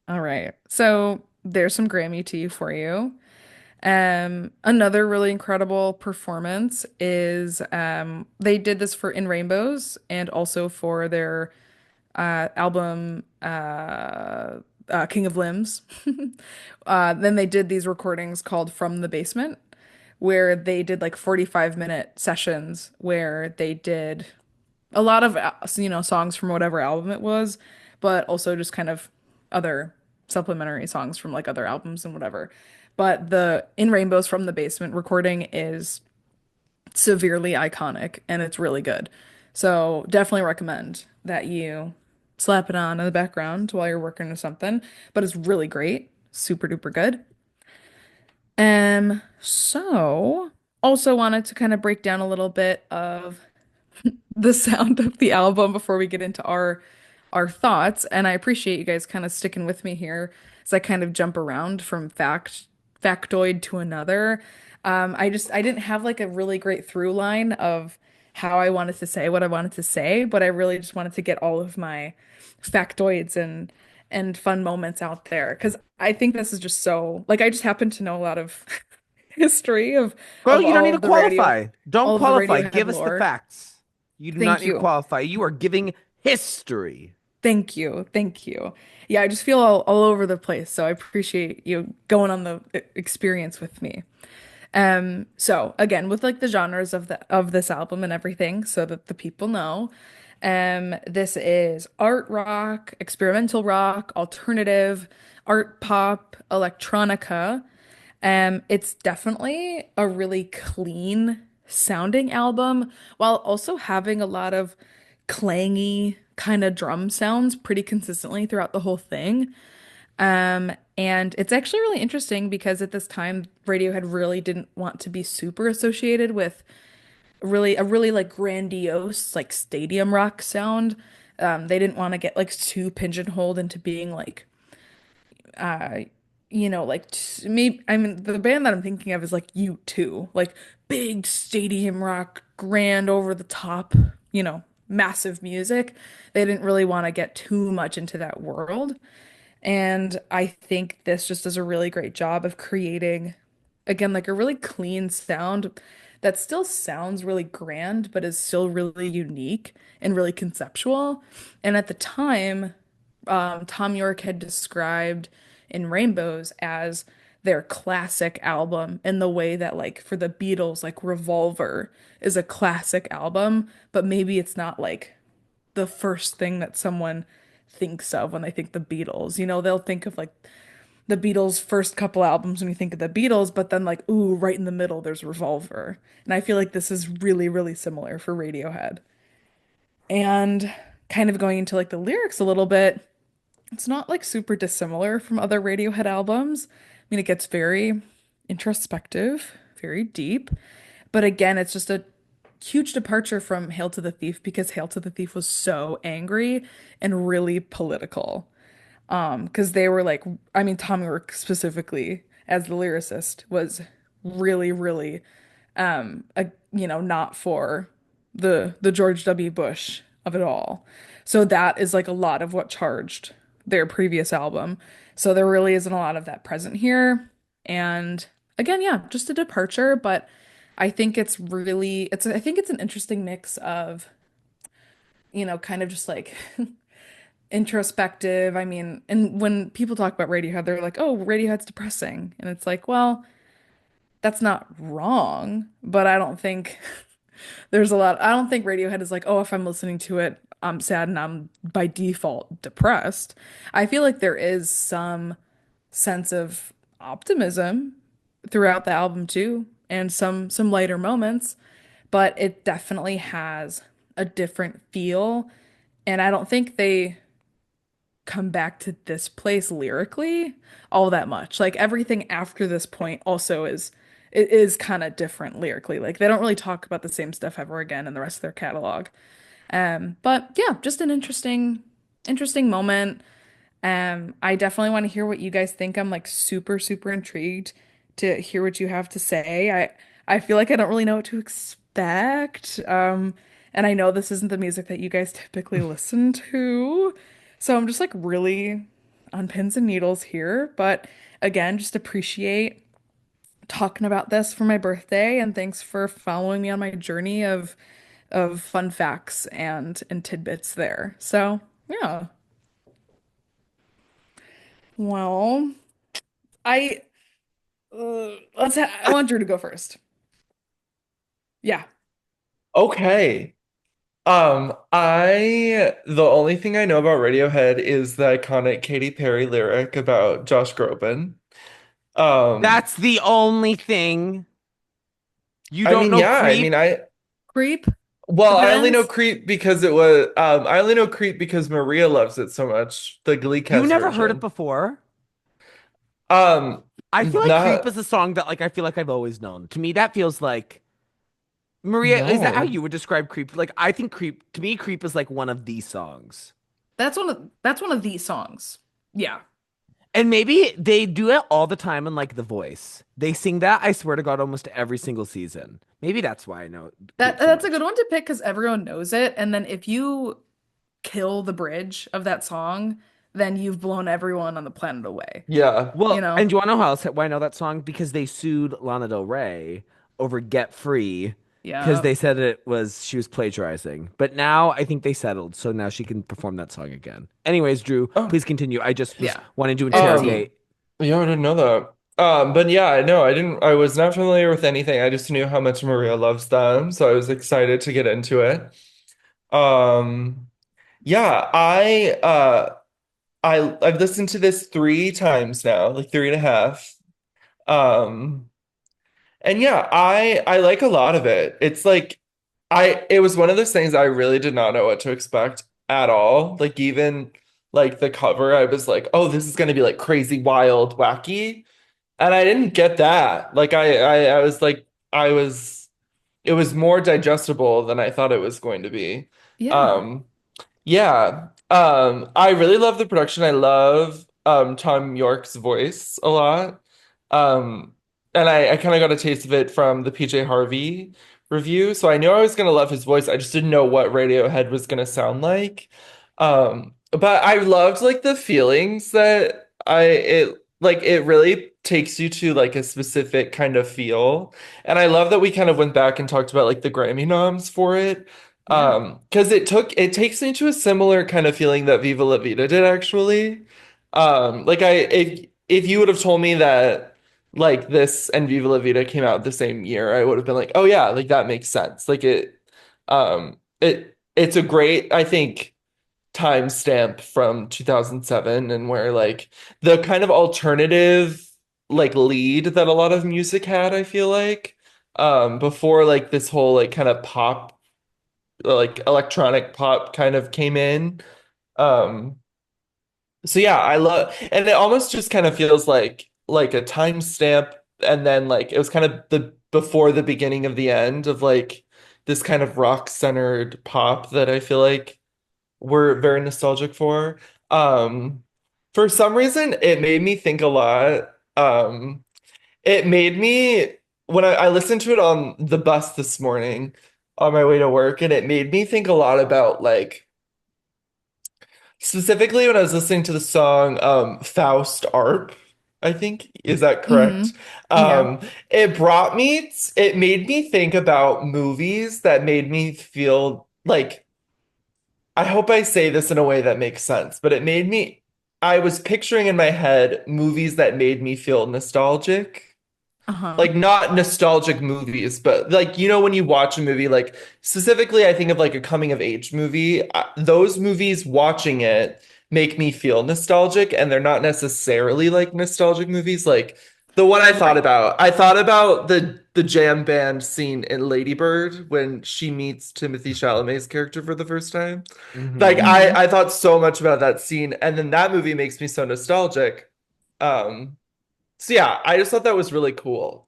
All right. So there's some Grammy tea for you. Another really incredible performance is they did this for In Rainbows and also for their album King of Limbs. Then they did these recordings called From the Basement, where they did like 45-minute sessions where they did a lot of songs from whatever album it was, but also just kind of other supplementary songs from like other albums and whatever. But the In Rainbows from the Basement recording is severely iconic and it's really good. So definitely recommend that you slap it on in the background while you're working or something. But it's really great, super duper good. So also wanted to kind of break down a little bit of the sound of the album before we get into our thoughts. And I appreciate you guys kind of sticking with me here as I kind of jump around from factoid to another. I didn't have like a really great through line of how I wanted to say what I wanted to say, but I really just wanted to get all of my factoids and fun moments out there because I think this is just so like I just happen to know a lot of history Girl, of you don't need to qualify. Don't all of the qualify. Radiohead Give us the lore. facts. You do not Thank need to you. qualify. You are giving history. Thank you. Thank you. Yeah, I just feel all over the place, so I appreciate you going on the experience with me. So again, with like the genres of this album and everything, so that the people know, this is art rock, experimental rock, alternative, art pop, electronica. It's definitely a really clean sounding album while also having a lot of clangy kind of drum sounds pretty consistently throughout the whole thing. And it's actually really interesting because at this time, Radiohead really didn't want to be super associated with really like grandiose like stadium rock sound. They didn't want to get like too pigeonholed into being like uh like maybe I mean the band that I'm thinking of is like U2, like big stadium rock, grand over the top, massive music. They didn't really want to get too much into that world. And I think this just does a really great job of creating, again, like a really clean sound that still sounds really grand, but is still really unique and really conceptual. And at the time, Tom York had described In Rainbows as their classic album in the way that, like, for the Beatles, like Revolver is a classic album, but maybe it's not like the first thing that someone thinks of when they think the Beatles. They'll think of like the Beatles' first couple albums when you think of the Beatles, but then like, ooh, right in the middle, there's Revolver. And I feel like this is really, really similar for Radiohead. And kind of going into like the lyrics a little bit, it's not like super dissimilar from other Radiohead albums. I mean, it gets very introspective, very deep. But again, it's just a huge departure from Hail to the Thief because Hail to the Thief was so angry and really political. Because they were like, I mean, Tom York specifically, as the lyricist, was really, really, not for the George W. Bush of it all. So that is like a lot of what charged their previous album. So there really isn't a lot of that present here. And again, yeah, just a departure, but I think I think it's an interesting mix of, kind of just like introspective. I mean, and when people talk about Radiohead, they're like, "Oh, Radiohead's depressing." And it's like, well, that's not wrong, but I don't think I don't think Radiohead is like, "Oh, if I'm listening to it, I'm sad and I'm by default depressed." I feel like there is some sense of optimism throughout the album too, and some lighter moments, but it definitely has a different feel, and I don't think they come back to this place lyrically all that much. Like everything after this point also it is kind of different lyrically. Like they don't really talk about the same stuff ever again in the rest of their catalog. But yeah, just an interesting moment. I definitely want to hear what you guys think. I'm like super, super intrigued to hear what you have to say. I feel like I don't really know what to expect. And I know this isn't the music that you guys typically listen to. So I'm just like really on pins and needles here. But again, just appreciate talking about this for my birthday and thanks for following me on my journey of fun facts and tidbits there. So yeah. Well, I I want Drew to go first. Yeah. Okay. The only thing I know about Radiohead is the iconic Katy Perry lyric about Josh Groban. Um, That's the only thing. You I don't mean, know yeah, I Creep? mean, Creep well, I only know depends. Creep because it was, I only know Creep because Maria loves it so much, the Glee You Cast never heard it version. before? Um, I feel like Creep not, is a song that like I feel like I've always known. To me, that feels like Maria, is that how no. you would describe Creep? Like I think Creep to me, Creep is like one of these songs. That's one of these songs. Yeah. And maybe they do it all the time in like The Voice. They sing that, I swear to God, almost every single season. Maybe that's why I know That Creep so that's a good much. one to pick because everyone knows it. And then if you kill the bridge of that song, then you've blown everyone on the planet away. Yeah. You Well, know? and do you want to know how else why I know that song? Because they sued Lana Del Rey over Get Free because Yeah. they said she was plagiarizing. But now I think they settled, so now she can perform that song again. Anyways, Drew, Oh, please continue. I just was Yeah. wanting to It's um, interrogate. yeah, I didn't know that. But yeah, I know I was not familiar with anything. I just knew how much Maria loves them, so I was excited to get into it. Um, yeah, I've listened to this 3 times now, like three and a half. Um, and yeah, I like a lot of it. It's like it was one of those things I really did not know what to expect at all. Like even like the cover, I was like, oh, this is gonna be like crazy, wild, wacky. And I didn't get that. Like I was like I was it was more digestible than I thought it was going to be. yeah. Um yeah. I really love the production. I love Tom York's voice a lot. Um and I kind of got a taste of it from the PJ Harvey review. So I knew I was gonna love his voice. I just didn't know what Radiohead was gonna sound like. But I loved like the feelings that it really takes you to like a specific kind of feel. And I love that we kind of went back and talked about like the Grammy noms for it. Yeah. Because it takes me to a similar kind of feeling that Viva La Vida did actually. Like if you would have told me that like this and Viva La Vida came out the same year, I would have been like, oh yeah, like that makes sense. It's a great, I think, timestamp from 2007 and where like the kind of alternative like lead that a lot of music had, I feel like, before like this whole like kind of pop like electronic pop kind of came in. Um, so yeah, I love, and it almost just kind of feels like a timestamp, and then like it was kind of the before the beginning of the end of like this kind of rock centered pop that I feel like we're very nostalgic for. For some reason, it made me think a lot. It made me when I listened to it on the bus this morning on my way to work, and it made me think a lot about like specifically when I was listening to the song Faust Arp, I think. Is that Hmm. correct? Yeah. Um, it made me think about movies that made me feel like I hope I say this in a way that makes sense, but I was picturing in my head movies that made me feel nostalgic. Uh-huh. Like not nostalgic movies, but like when you watch a movie, like specifically I think of like a coming of age movie, those movies watching it make me feel nostalgic and they're not necessarily like nostalgic movies. Like the one Right. I thought about the jam band scene in Lady Bird when she meets Timothy Chalamet's character for the first time. Like Hmm. Hmm. I thought so much about that scene and then that movie makes me so nostalgic. Um so yeah, I just thought that was really cool.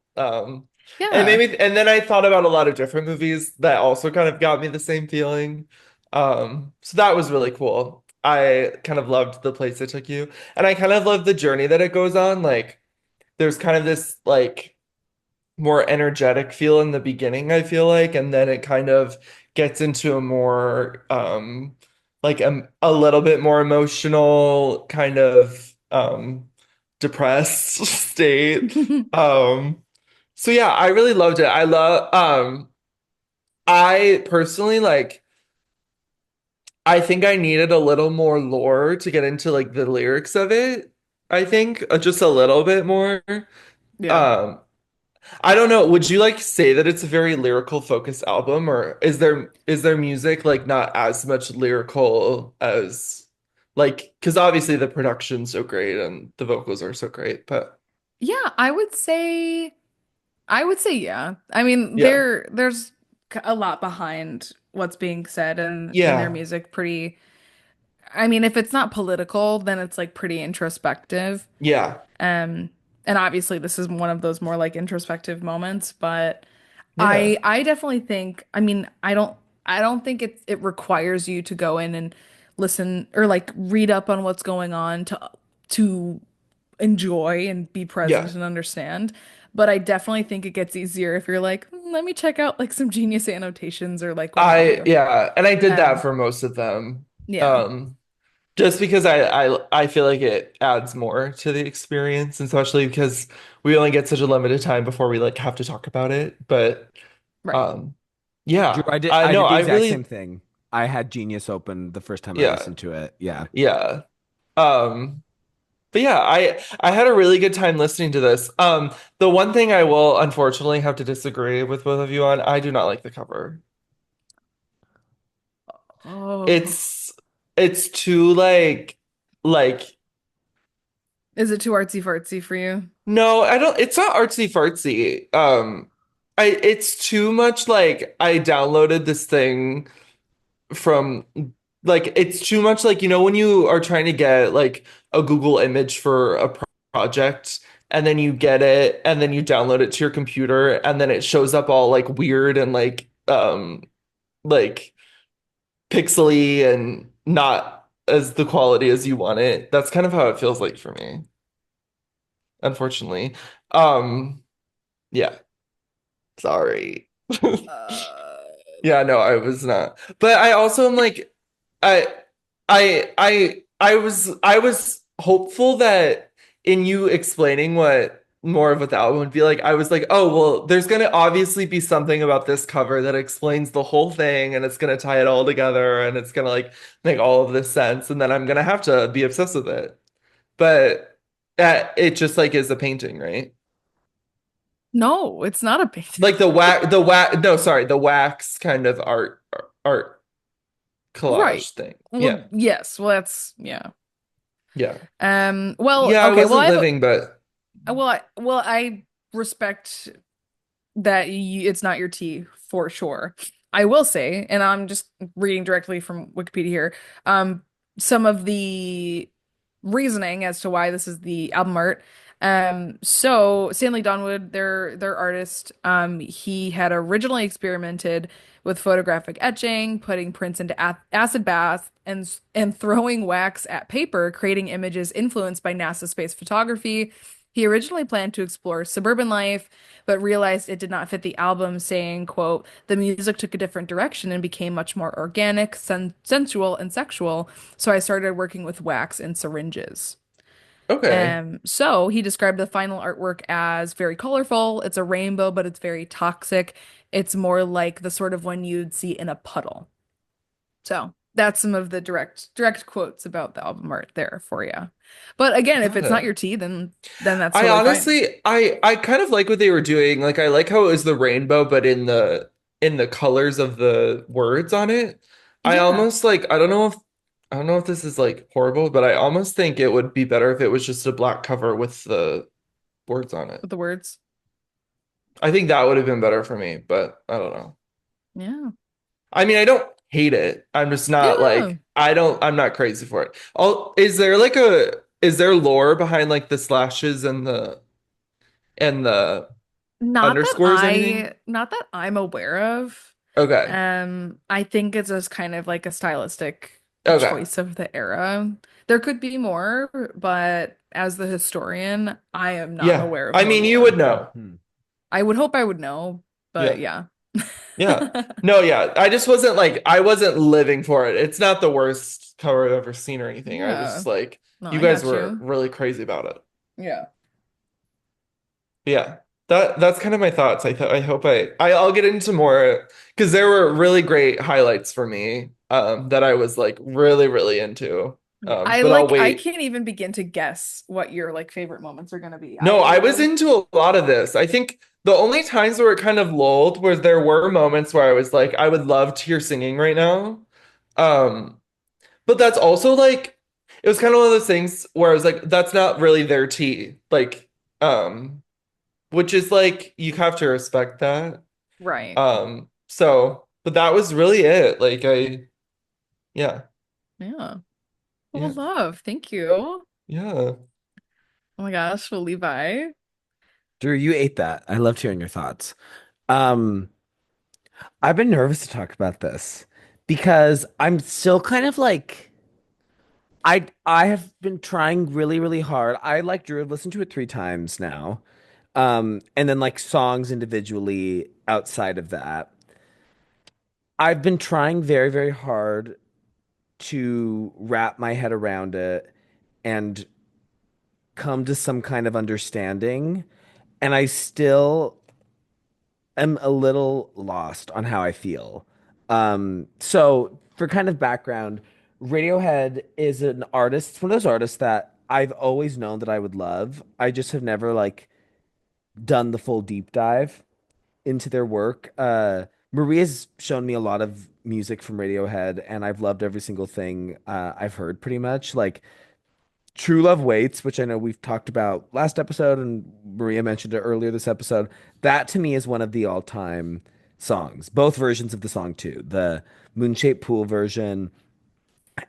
And Yeah. maybe, and then I thought about a lot of different movies that also kind of got me the same feeling. So that was really cool. I kind of loved the place it took you, and I kind of loved the journey that it goes on. Like, there's kind of this like more energetic feel in the beginning, I feel like, and then it kind of gets into a more like a little bit more emotional kind of depressed state. Um so yeah, I really loved it. I personally like I think I needed a little more lore to get into like the lyrics of it. I think just a little bit more. Yeah. Um I don't know. Would you like say that it's a very lyrical focused album, or is there music like not as much lyrical as like because obviously the production's so great and the vocals are so great, but Yeah, I would say. I would say yeah. I mean, Yeah. there's a lot behind what's being said in their Yeah. music. Pretty. I mean, if it's not political, then it's like pretty introspective. Yeah. Um, and obviously this is one of those more like introspective moments, but Yeah. I definitely think, I mean, I don't think it requires you to go in and listen or like read up on what's going on to enjoy and be present Yeah. and understand. But I definitely think it gets easier if you're like, let me check out like some Genius annotations or like what have you." Yeah, and I did that Um, for most of them. yeah, Um, just because I feel like it adds more to the experience, and especially because we only get such a limited time before we like have to talk about it. But right. um Drew, yeah, I I know did the I exact same really thing. I had Genius open the first time I yeah, listened to it. Yeah. yeah. Um but yeah, I had a really good time listening to this. The one thing I will unfortunately have to disagree with both of you on, I do not like the cover. Oh, It's it's too like is it too artsy fartsy for you? no, I don't it's not artsy fartsy. It's too much like I downloaded this thing from like it's too much like when you are trying to get like a Google image for a project and then you get it and then you download it to your computer and then it shows up all like weird and like pixely and not as the quality as you want it. That's kind of how it feels like for me, unfortunately. Um, yeah, sorry. Uh, Yeah, no, I was not. But I also am like I I was hopeful that in you explaining what more of what the album would be like, I was like, oh well, there's gonna obviously be something about this cover that explains the whole thing and it's gonna tie it all together and it's gonna like make all of this sense and then I'm gonna have to be obsessed with it. But it just like is a painting, right? no, it's not a painting. Like no, sorry, the wax kind of art Right. collage thing. Yeah. Well, yes. Well, that's yeah. Yeah. Well, Yeah, I okay. Well, wasn't I have living, but well, I respect that it's not your tea for sure. I will say, and I'm just reading directly from Wikipedia here, um, some of the reasoning as to why this is the album art. So Stanley Donwood, their artist, he had originally experimented with photographic etching, putting prints into acid baths and throwing wax at paper, creating images influenced by NASA space photography. He originally planned to explore suburban life, but realized it did not fit the album, saying, quote, "The music took a different direction and became much more organic, sensual, and sexual, so I started working with wax and syringes." okay. So he described the final artwork as very colorful. It's a rainbow, but it's very toxic. It's more like the sort of one you'd see in a puddle. So that's some of the direct quotes about the album art there for you. But again, if Got it's not it. your tea, then that's I totally fine. honestly I kind of like what they were doing. Like I like how it was the rainbow, but in the colors of the words on it. I Yeah, almost like I don't know if this is like horrible, but I almost think it would be better if it was just a black cover with the words on it. with the words. I think that would have been better for me, but I don't know. Yeah. I mean, I don't hate it. I'm just not Yeah. like I'm not crazy for it. Is there lore behind like the slashes and the underscores or anything? Not that I'm aware of. Okay. I think it's just kind of like a stylistic Okay. choice of the era. There could be more, but as the historian, I am not Yeah. aware of I more mean, you lore. would know. Hmm. I would hope I would know, but Yeah. yeah. Yeah. No, yeah. I just wasn't like I wasn't living for it. It's not the worst cover I've ever seen or anything. I was Yeah. just like No, you I guys got were you. really crazy about it. Yeah. Yeah. That's kind of my thoughts. I hope I'll get into more because there were really great highlights for me that I was like really into. But I'll I wait. can't even begin to guess what your like favorite moments are gonna be. No, I was I into a lot of this. I think the only times where it kind of lulled was there were moments where I was like I would love to hear singing right now. Um but that's also like it was kind of one of those things where I was like that's not really their tea. Like um which is like you have to respect that. Right. But that was really it. Yeah, Yeah. Well, yeah, love. Thank you. yeah. Oh my gosh. Well, Levi. Drew, you ate that. I loved hearing your thoughts. Um, I've been nervous to talk about this because I'm still kind of like I have been trying really, really hard. I like Drew, I've listened to it 3 times now. And then like songs individually outside of that. I've been trying very, very hard to wrap my head around it and come to some kind of understanding. And I still am a little lost on how I feel. So for kind of background, Radiohead is an artist, it's one of those artists that I've always known that I would love. I just have never like done the full deep dive into their work. Maria's shown me a lot of music from Radiohead, and I've loved every single thing I've heard pretty much. Like True Love Waits, which I know we've talked about last episode, and Maria mentioned it earlier this episode. That to me is one of the all-time songs. Both versions of the song too, the Moonshaped Pool version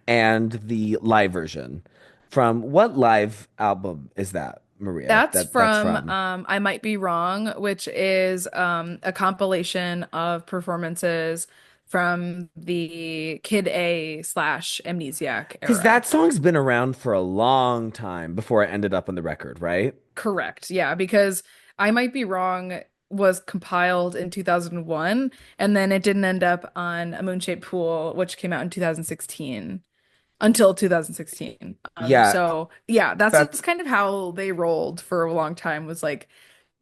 and the live version. From what live album is that, Maria? That's That's from from. I Might Be Wrong, which is a compilation of performances from the Kid A slash Amnesiac Because era. that song's been around for a long time before it ended up on the record, right? Correct. Yeah, because I Might Be Wrong was compiled in 2001 and then it didn't end up on A Moon-Shaped Pool, which came out in 2016 until 2016. Yeah, So yeah, that's that's just kind of how they rolled for a long time was like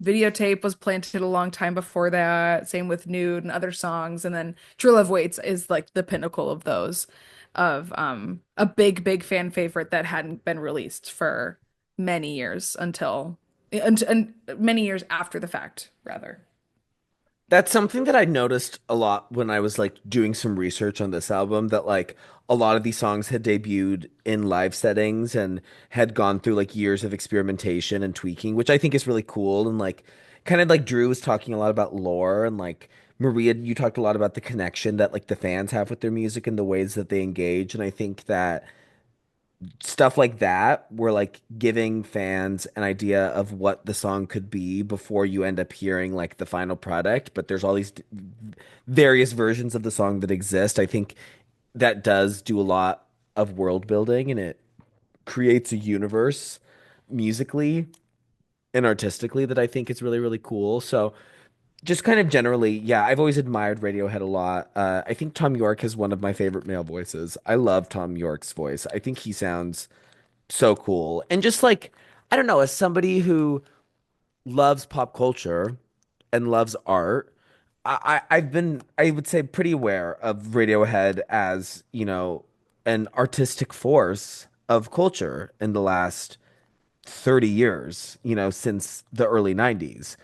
videotape was planted a long time before that. Same with Nude and other songs. And then True Love Waits is like the pinnacle of those, of a big, big fan favorite that hadn't been released for many years and many years after the fact, rather. That's something that I noticed a lot when I was like doing some research on this album that like a lot of these songs had debuted in live settings and had gone through like years of experimentation and tweaking, which I think is really cool. And like kind of like Drew was talking a lot about lore and like Maria, you talked a lot about the connection that like the fans have with their music and the ways that they engage. And I think that stuff like that, where like giving fans an idea of what the song could be before you end up hearing like the final product, but there's all these various versions of the song that exist. I think that does do a lot of world building and it creates a universe musically and artistically that I think is really, really cool. So just kind of generally, yeah, I've always admired Radiohead a lot. I think Tom York is one of my favorite male voices. I love Tom York's voice. I think he sounds so cool. And just like, I don't know, as somebody who loves pop culture and loves art, I've been, I would say, pretty aware of Radiohead as, an artistic force of culture in the last 30 years, since the early 90s.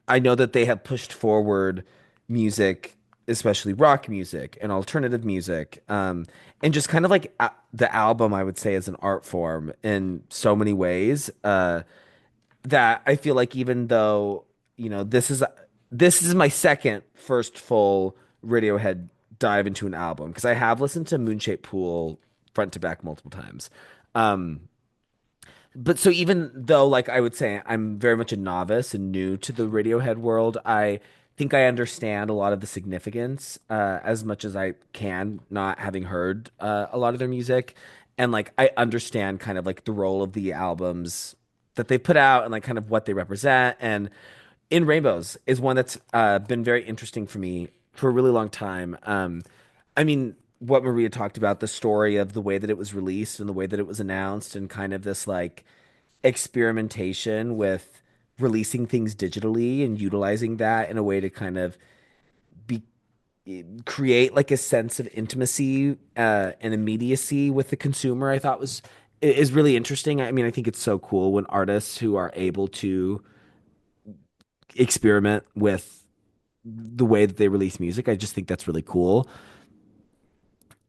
I know that they have pushed forward music, especially rock music and alternative music, and just kind of like the album, I would say, is an art form in so many ways, that I feel like even though, this is my second first full Radiohead dive into an album because I have listened to Moonshaped Pool front to back multiple times. Um, but so even though like I would say I'm very much a novice and new to the Radiohead world, I think I understand a lot of the significance as much as I can, not having heard a lot of their music. And like I understand kind of like the role of the albums that they put out and like kind of what they represent. And In Rainbows is one that's been very interesting for me for a really long time. I mean, what Maria talked about, the story of the way that it was released and the way that it was announced, and kind of this like experimentation with releasing things digitally and utilizing that in a way to kind of be create like a sense of intimacy and immediacy with the consumer. I thought was is really interesting. I mean, I think it's so cool when artists who are able to experiment with the way that they release music. I just think that's really cool.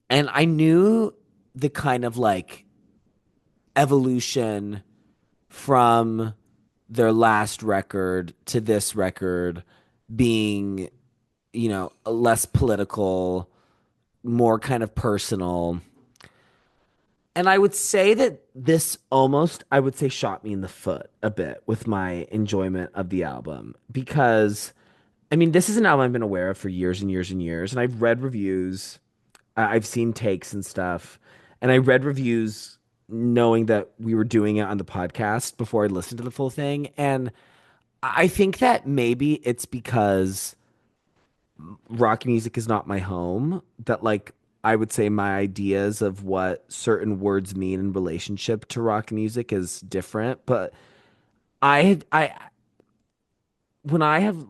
And I knew the kind of like evolution from their last record to this record being, less political, more kind of personal. And I would say that this almost, I would say, shot me in the foot a bit with my enjoyment of the album because, I mean, this is an album I've been aware of for years and years and years. And I've read reviews, I've seen takes and stuff. And I read reviews knowing that we were doing it on the podcast before I listened to the full thing. And I think that maybe it's because rock music is not my home, that like I would say my ideas of what certain words mean in relationship to rock music is different. But I when I have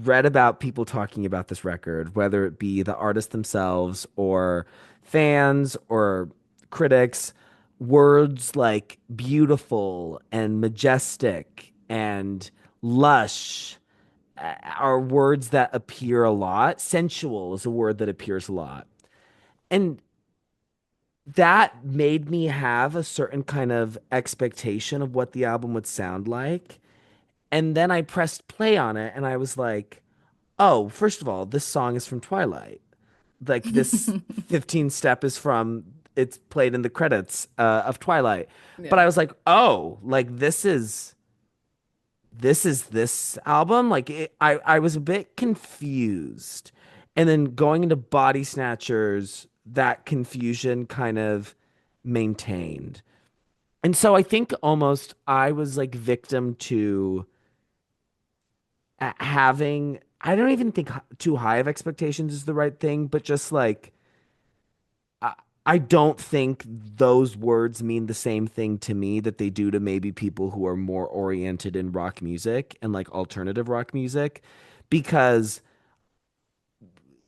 read about people talking about this record, whether it be the artists themselves or fans or critics, words like beautiful and majestic and lush are words that appear a lot. Sensual is a word that appears a lot. And that made me have a certain kind of expectation of what the album would sound like. And then I pressed play on it and I was like, oh, first of all, this song is from Twilight. Like this 15 step is from, it's played in the credits of Twilight. But Yeah. I was like, oh, like this is this album. Like I was a bit confused. And then going into Body Snatchers, that confusion kind of maintained. And so I think almost I was like victim to having, I don't even think too high of expectations is the right thing, but just like I, I don't think those words mean the same thing to me that they do to maybe people who are more oriented in rock music and like alternative rock music because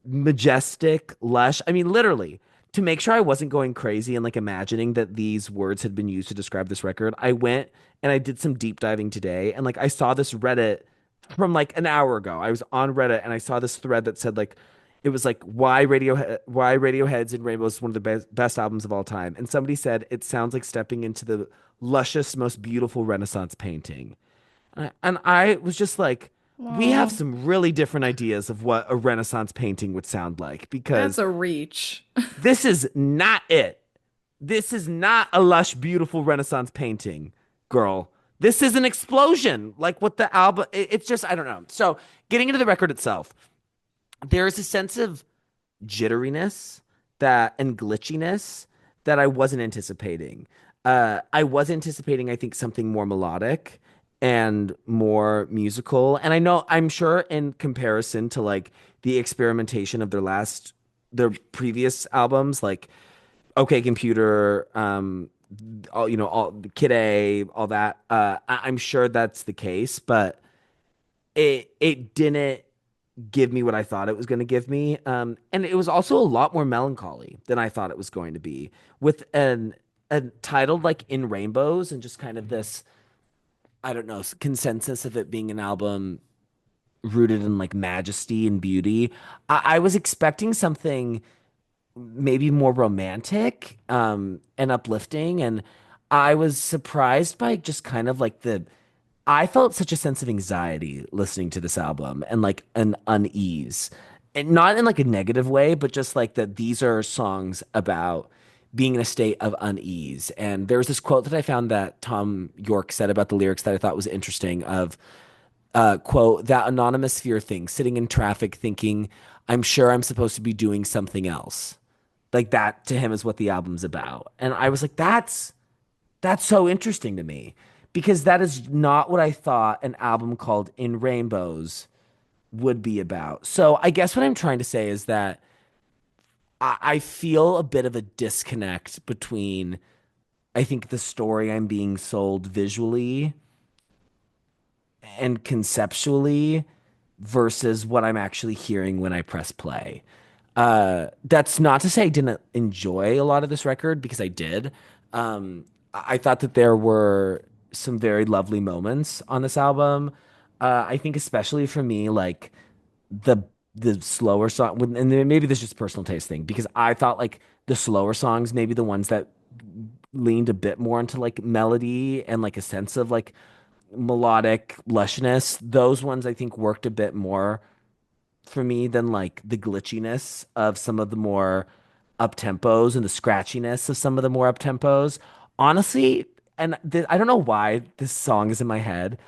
majestic, lush. I mean, literally, to make sure I wasn't going crazy and like imagining that these words had been used to describe this record, I went and I did some deep diving today. And like, I saw this Reddit from like an hour ago. I was on Reddit and I saw this thread that said, like, it was like, why Radiohead's and Rainbows is one of the best albums of all time. And somebody said, it sounds like stepping into the luscious, most beautiful Renaissance painting. And I was just like, we have Well, some really different ideas of what a Renaissance painting would sound like that's because a reach. this is not it. This is not a lush, beautiful Renaissance painting, girl. This is an explosion. Like what the album, it's just, I don't know. So getting into the record itself, there is a sense of jitteriness that and glitchiness that I wasn't anticipating. I was anticipating, I think, something more melodic and more musical. And I know, I'm sure, in comparison to like the experimentation of their previous albums, like OK Computer, all Kid A, all that. I'm sure that's the case, but it didn't give me what I thought it was going to give me. And it was also a lot more melancholy than I thought it was going to be, with a titled like In Rainbows and just kind of this, I don't know, consensus of it being an album rooted in like majesty and beauty. I was expecting something maybe more romantic and uplifting, and I was surprised by just kind of like the I felt such a sense of anxiety listening to this album and like an unease. And not in like a negative way, but just like that these are songs about being in a state of unease. And there was this quote that I found that Tom York said about the lyrics that I thought was interesting of quote, that anonymous fear thing, sitting in traffic thinking, I'm sure I'm supposed to be doing something else. Like that to him is what the album's about. And I was like, that's so interesting to me because that is not what I thought an album called In Rainbows would be about. So I guess what I'm trying to say is that I feel a bit of a disconnect between, I think, the story I'm being sold visually and conceptually versus what I'm actually hearing when I press play. That's not to say I didn't enjoy a lot of this record because I did. I thought that there were some very lovely moments on this album. I think especially for me, like the the slower song, and then maybe this is just a personal taste thing because I thought like the slower songs, maybe the ones that leaned a bit more into like melody and like a sense of like melodic lushness. Those ones I think worked a bit more for me than like the glitchiness of some of the more up tempos and the scratchiness of some of the more up tempos. Honestly, and I don't know why this song is in my head.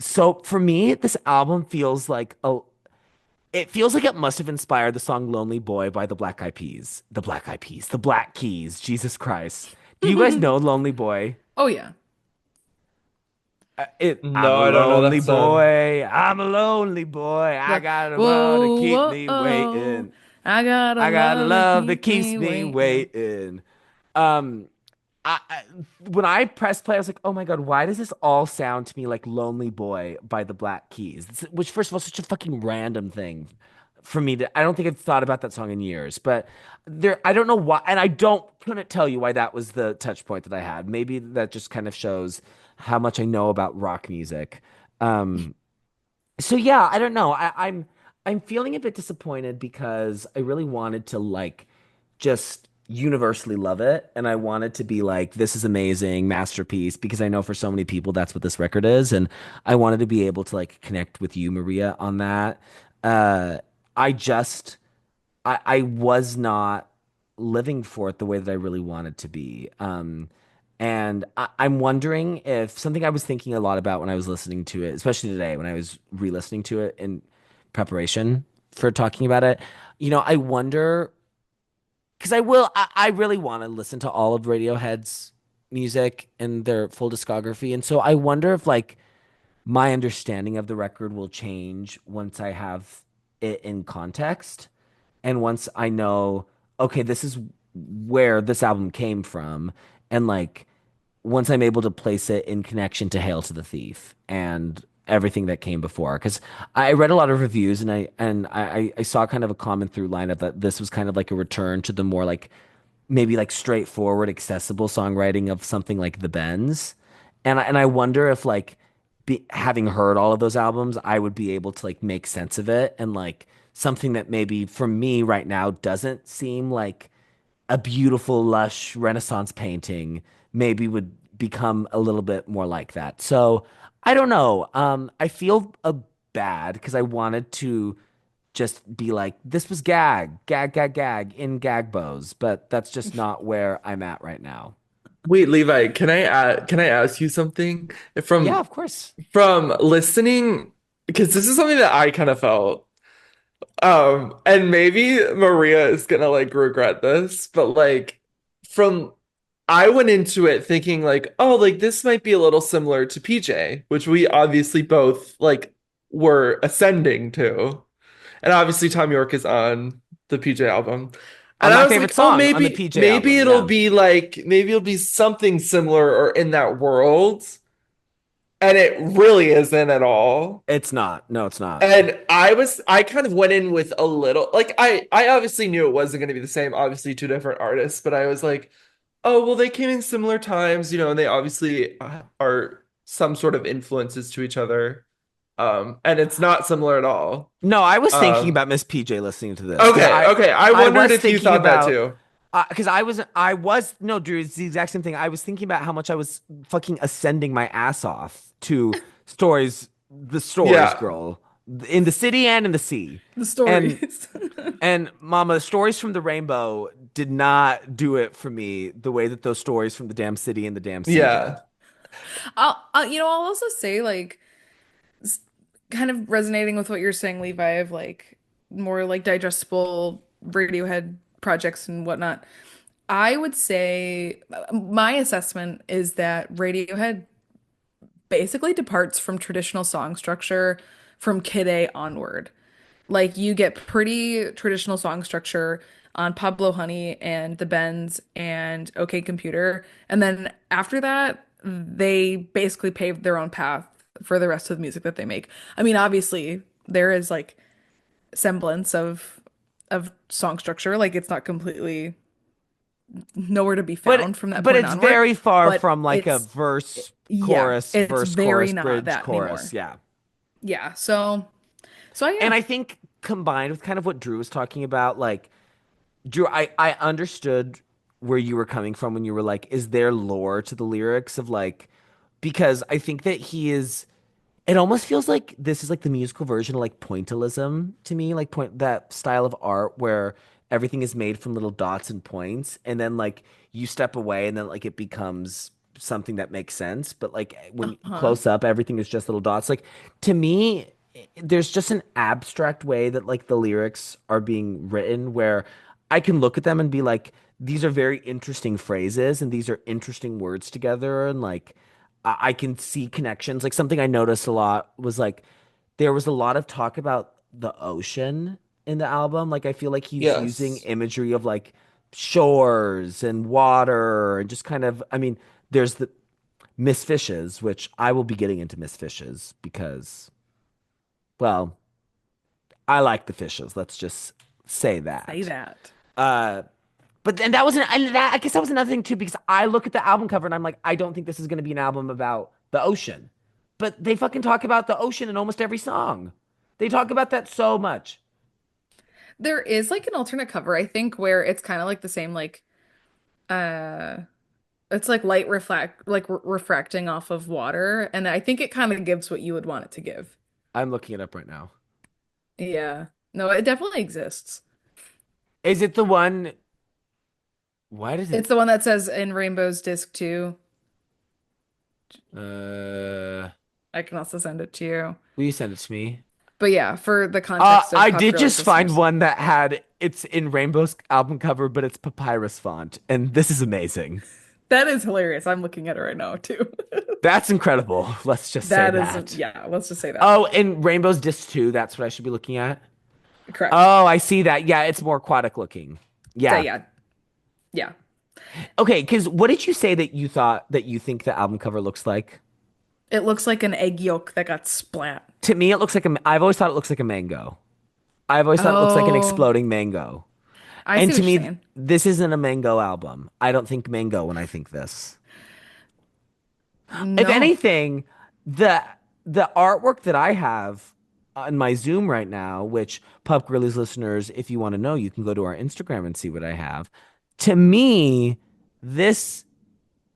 So for me, this album feels like it feels like it must have inspired the song Lonely Boy by the Black Eyed Peas. The Black Eyed Peas, the Black Keys, Jesus Christ. Do you guys know Lonely Boy? Oh yeah. I'm No, a I don't know lonely that song. boy. I'm a lonely boy. I The got a love to whoa, keep whoa, me oh, waiting. I got a I got a love that love that keep keeps me me waiting. waiting. Um, when I pressed play, I was like, oh my God, why does this all sound to me like Lonely Boy by the Black Keys? Which, first of all, is such a fucking random thing for me I don't think I've thought about that song in years, but I don't know why, and couldn't tell you why that was the touch point that I had. Maybe that just kind of shows how much I know about rock music. Um, so yeah, I don't know. I'm feeling a bit disappointed because I really wanted to like just universally love it, and I wanted to be like, this is amazing, masterpiece, because I know for so many people that's what this record is, and I wanted to be able to like connect with you, Maria, on that. Uh, I just I was not living for it the way that I really wanted to be. And I'm wondering if something I was thinking a lot about when I was listening to it, especially today when I was re-listening to it in preparation for talking about it. I wonder because I really want to listen to all of Radiohead's music and their full discography. And so I wonder if like my understanding of the record will change once I have it in context. And once I know, okay, this is where this album came from, and like once I'm able to place it in connection to Hail to the Thief and everything that came before, because I read a lot of reviews and I saw kind of a common through line of that this was kind of like a return to the more like maybe like straightforward, accessible songwriting of something like The Bends. And I wonder if like having heard all of those albums, I would be able to like make sense of it and like something that maybe for me right now doesn't seem like a beautiful, lush Renaissance painting, maybe would become a little bit more like that. So I don't know. I feel bad because I wanted to just be like, this was gag in gag bows, but that's just not where I'm at right now. Wait, Levi, can I ask you something? Yeah, From of course. from listening, because this is something that I kind of felt. And maybe Maria is gonna like regret this, but like from I went into it thinking like, oh, like this might be a little similar to PJ, which we obviously both like were ascending to. And obviously Tom York is on the PJ album. On And my I was favorite like, oh, song on the PJ maybe album. it'll Yeah. be like maybe it'll be something similar or in that world. And it really isn't at all. It's not. No, it's not. And I kind of went in with a little like I obviously knew it wasn't going to be the same, obviously two different artists, but I was like, oh, well they came in similar times, and they obviously are some sort of influences to each other. And it's not similar at all. No, I was thinking Um, about Miss PJ listening to this because okay. I I wondered was if you thinking thought that about too. because I was no, Drew, it's the exact same thing. I was thinking about how much I was fucking ascending my ass off to the stories Yeah. girl in the city and in the sea. The And stories. Mama, the stories from the rainbow did not do it for me the way that those stories from the damn city and the damn sea did. Yeah. I'll also say like kind of resonating with what you're saying, Levi, of like more like digestible Radiohead projects and whatnot. I would say my assessment is that Radiohead basically departs from traditional song structure from Kid A onward. Like you get pretty traditional song structure on Pablo Honey and The Bends and OK Computer. And then after that, they basically paved their own path for the rest of the music that they make. I mean, obviously, there is like semblance of song structure. Like it's not completely nowhere to be But found from that but point it's onward, very far but from like a yeah, it's verse, very chorus, not bridge, that chorus. anymore. Yeah. Yeah, so yeah. And I think combined with kind of what Drew was talking about, like Drew, I understood where you were coming from when you were like, is there lore to the lyrics of like because I think that he is. It almost feels like this is like the musical version of like pointillism to me, like point that style of art where everything is made from little dots and points, and then like you step away, and then like it becomes something that makes sense. But like when Uh-huh. close up, everything is just little dots. Like to me, there's just an abstract way that like the lyrics are being written where I can look at them and be like, these are very interesting phrases, and these are interesting words together, and like. I can see connections. Like something I noticed a lot was like there was a lot of talk about the ocean in the album. Like I feel like he's using Yes. imagery of like shores and water and just kind of I mean, there's the Miss Fishes, which I will be getting into Miss Fishes because, well, I like the fishes. Let's just say Say that. that. Uh but then that wasn't and that, I guess that was another thing too because I look at the album cover and I'm like, I don't think this is going to be an album about the ocean. But they fucking talk about the ocean in almost every song. They talk about that so much. There is like an alternate cover, I think, where it's kind of like the same, like uh it's like light refracting off of water, and I think it kind of gives what you would want it to give. I'm looking it up right now. Yeah. No, it definitely exists. Is it the one? Why does it? It's the one that says in Rainbow's Disc 2. Uh, I can also send it to you. will you send it to me? But yeah, for the context of I Pop did Girlies just find listeners. one that had it's in Rainbow's album cover, but it's papyrus font, and this is amazing. That is hilarious. I'm looking at it right now too. That's incredible. Let's just say That is, that. yeah, let's just say that. Oh, and Rainbow's Disc 2, that's what I should be looking at. Correct. Oh, I see that. Yeah, it's more aquatic looking. So Yeah. yeah, yeah. Okay, because what did you say that you thought that you think the album cover looks like? It looks like an egg yolk that got splat. To me, it looks like a. I've always thought it looks like a mango. I've always thought it looks like an Oh, exploding mango. I And see what to you're me, saying. this isn't a mango album. I don't think mango when I think this. If No. anything, the the artwork that I have on my Zoom right now, which Pub Grillies listeners, if you want to know, you can go to our Instagram and see what I have. To me, this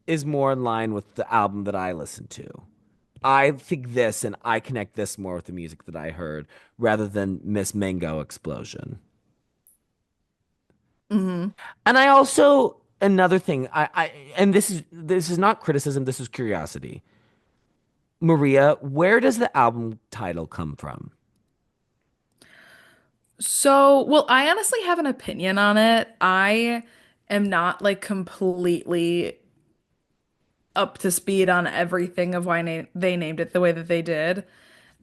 is more in line with the album that I listen to. I think this and I connect this more with the music that I heard rather than Miss Mango Explosion. Hmm. And I also another thing, I and this is not criticism, this is curiosity. Maria, where does the album title come from? So, well, I honestly have an opinion on it. I am not like completely up to speed on everything of why they named it the way that they did.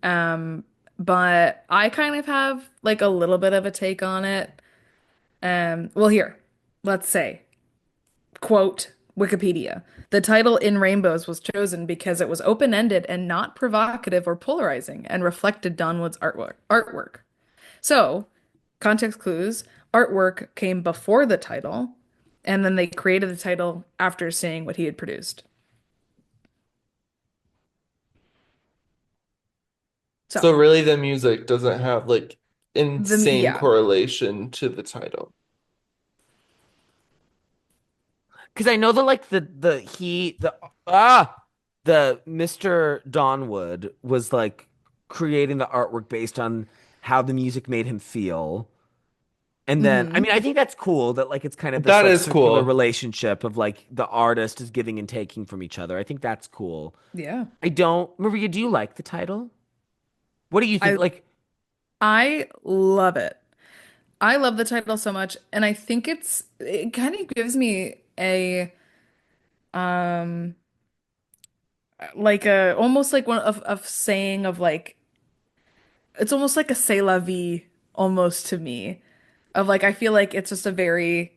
Um, but I kind of have like a little bit of a take on it. Well, here, let's say, quote Wikipedia. The title In Rainbows was chosen because it was open-ended and not provocative or polarizing and reflected Donwood's artwork. So, context clues, artwork came before the title, and then they created the title after seeing what he had produced. So, So really the music doesn't have like insane yeah. correlation to the title. Because I know that like the Mr. Donwood was like creating the artwork based on how the music made him feel. And then I Hmm. mean I think that's cool that like it's kind of this That like is circular cool. relationship of like the artist is giving and taking from each other. I think that's cool. Yeah. I don't Maria, do you like the title? What do you think? I Like, I love it. I love the title so much, and I think it kind of gives me a um like a almost like one of saying of like it's almost like a c'est la vie almost to me of like I feel like it's just a very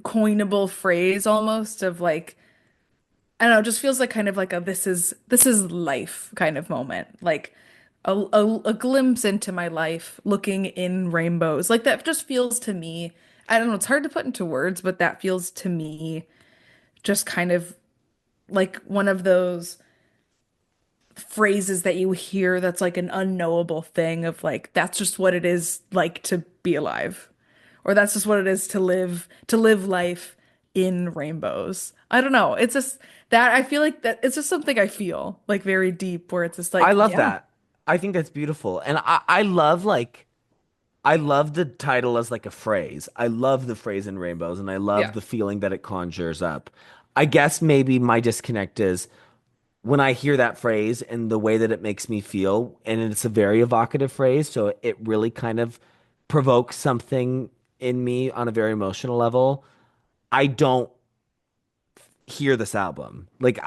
coinable phrase almost of like I don't know, it just feels like kind of like a this is life kind of moment. Like a glimpse into my life looking in rainbows. Like that just feels to me, I don't know, it's hard to put into words, but that feels to me just kind of like one of those phrases that you hear that's like an unknowable thing of like that's just what it is like to be alive. Or that's just what it is to live life in rainbows. I don't know. It's just that I feel like that it's just something I feel like very deep where it's just I like, love yeah. that. I think that's beautiful. And I love like I love the title as like a phrase. I love the phrase in rainbows and I love Yeah. the feeling that it conjures up. I guess maybe my disconnect is when I hear that phrase and the way that it makes me feel, and it's a very evocative phrase, so it really kind of provokes something in me on a very emotional level. I don't hear this album. Like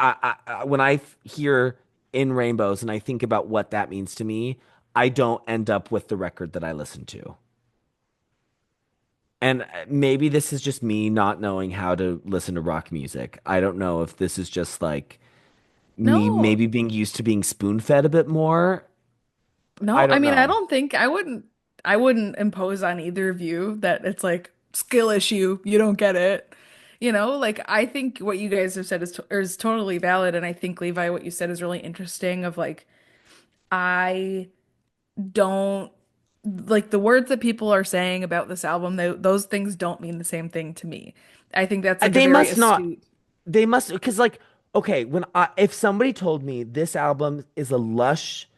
when hear In Rainbows and I think about what that means to me, I don't end up with the record that I listen to. And maybe this is just me not knowing how to listen to rock music. I don't know if this is just like me No. maybe being used to being spoon-fed a bit more. I No, I don't mean, I know. don't think I wouldn't impose on either of you that it's like skill issue, you don't get it. You know, like I think what you guys have said is totally valid, and I think Levi, what you said is really interesting of like I don't like the words that people are saying about this album, those things don't mean the same thing to me. I think that's like a They very must not. astute. They must because like okay, if somebody told me this album is a lush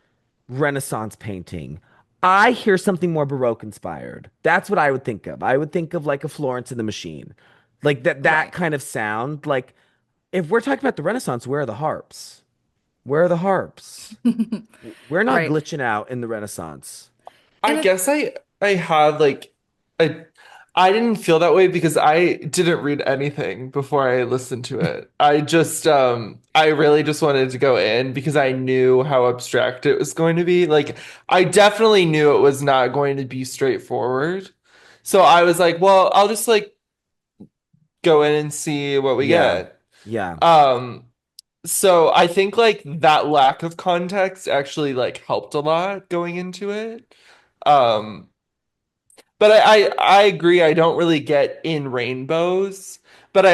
Renaissance painting, I hear something more Baroque inspired. That's what I would think of. I would think of like a Florence and the Machine. Like that Right. kind of sound. Like if we're talking about the Renaissance, where are the harps? Where are the harps? We're not Right. glitching out in the Renaissance. I And it guess I had like I I didn't feel that way because I didn't read anything before I listened to it. I really just wanted to go in because I knew how abstract it was going to be. Like I definitely knew it was not going to be straightforward. So I was like, well, I'll just like go in and see what we Yeah. get. Yeah. Um so I think like that lack of context actually like helped a lot going into it. Um but I agree. I don't really get in rainbows, but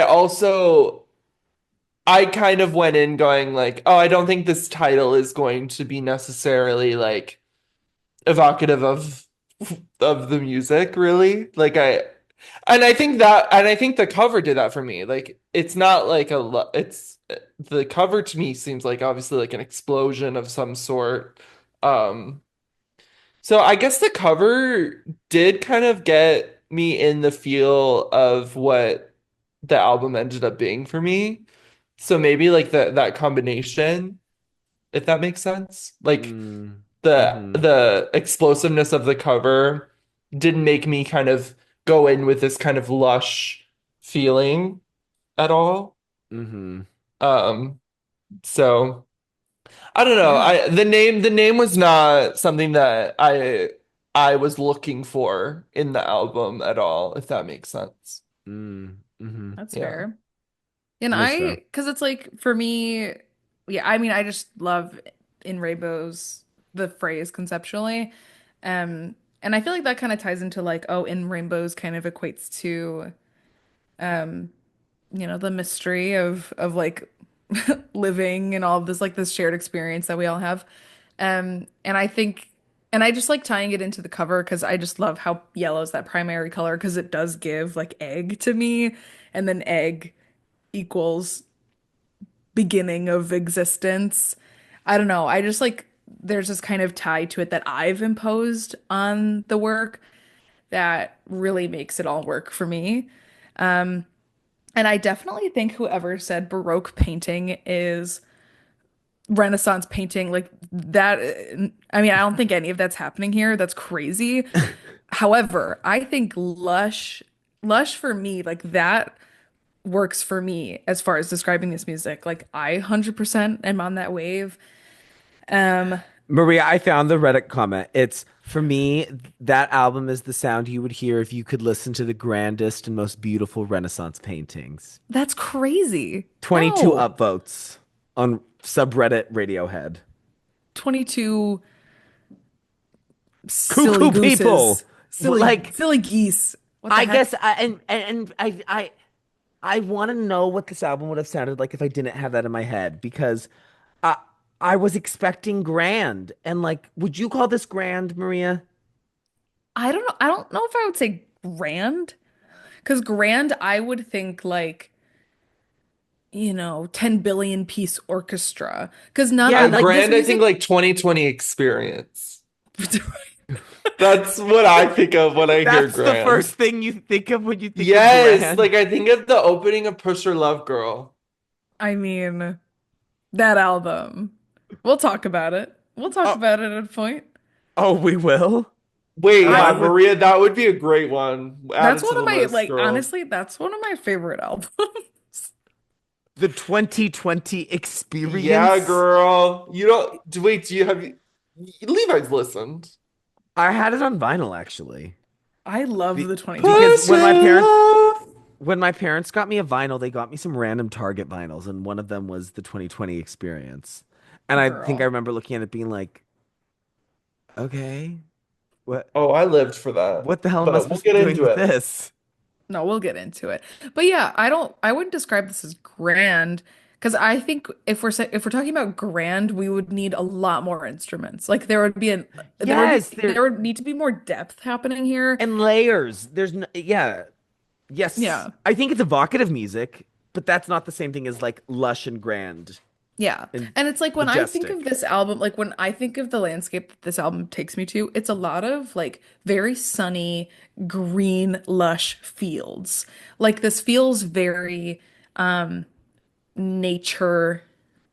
I kind of went in going like, oh, I don't think this title is going to be necessarily like evocative of the music, really. And I think the cover did that for me. Like it's not like it's the cover to me seems like obviously like an explosion of some sort. Um so I guess the cover did kind of get me in the feel of what the album ended up being for me. So maybe like that combination, if that makes sense. Like Mm. Mm-hmm. the explosiveness of the cover didn't make me kind of go in with this kind of lush feeling at all. Mm-hmm. Um, so I don't know. yeah. The name was not something that I was looking for in the album at all, if that makes sense. Mm. Mm-hmm. That's Yeah. fair. And It is fair. because it's like for me, yeah, I mean, I just love in rainbows the phrase conceptually. And I feel like that kind of ties into like, oh, in rainbows kind of equates to, the mystery of like living and all of this, like this shared experience that we all have. And I think, and I just like tying it into the cover because I just love how yellow is that primary color because it does give like egg to me, and then egg equals beginning of existence. I don't know. I just like there's this kind of tie to it that I've imposed on the work that really makes it all work for me. And I definitely think whoever said Baroque painting is Renaissance painting, like that. I mean, I don't think any of that's happening here. That's crazy. However, I think lush for me, like that works for me as far as describing this music. Like I 100% am on that wave. Um, Maria, I found the Reddit comment. It's for me, that album is the sound you would hear if you could listen to the grandest and most beautiful Renaissance paintings. that's crazy. 22 No, upvotes on subreddit Radiohead. 22 silly Cuckoo people. gooses, Like, silly geese. What the I guess heck? I want to know what this album would have sounded like if I didn't have that in my head because I I was expecting grand and like, would you call this grand, Maria? I don't know. I don't know if I would say grand, because grand, I would think like, 10 billion piece orchestra. Because not Yeah, that, like, like this Grand, I think music, like 2020 experience. That's what I think of when I hear that's the grand. first thing you think of when you think of Yes, grand. like I think of the opening of Push Your Love Girl. I mean, that album. We'll talk about it. We'll talk Oh, about it at a point. oh, we will. Wait, Why yeah, I, would Maria, that would be a great one. Add that's it to one of the my, list, like, girl. honestly, that's one of my favorite albums. the 2020 Yeah, experience? girl. You don't wait, do you have Levi's listened? I had it on vinyl actually. I love Be- the 2020 because Push when Your my parents Love. when my parents got me a vinyl, they got me some random Target vinyls, and one of them was the 2020 experience. And I think I girl. remember looking at it being like, okay, what Oh, I lived for that. what the hell am I But we'll supposed to be get doing into with it. No, we'll get into it. But yeah, I wouldn't describe this as grand because I think if we're talking about grand, we would need a lot more instruments. Like Yes, there there would need to be more depth happening here. and layers. There's no, yeah, yes. Yeah. I think it's evocative music, but that's not the same thing as like lush and grand Yeah. and And it's like when I think of majestic. this album, like when I think of the landscape that this album takes me to, it's a lot of like very sunny, green, lush fields. Like this feels very nature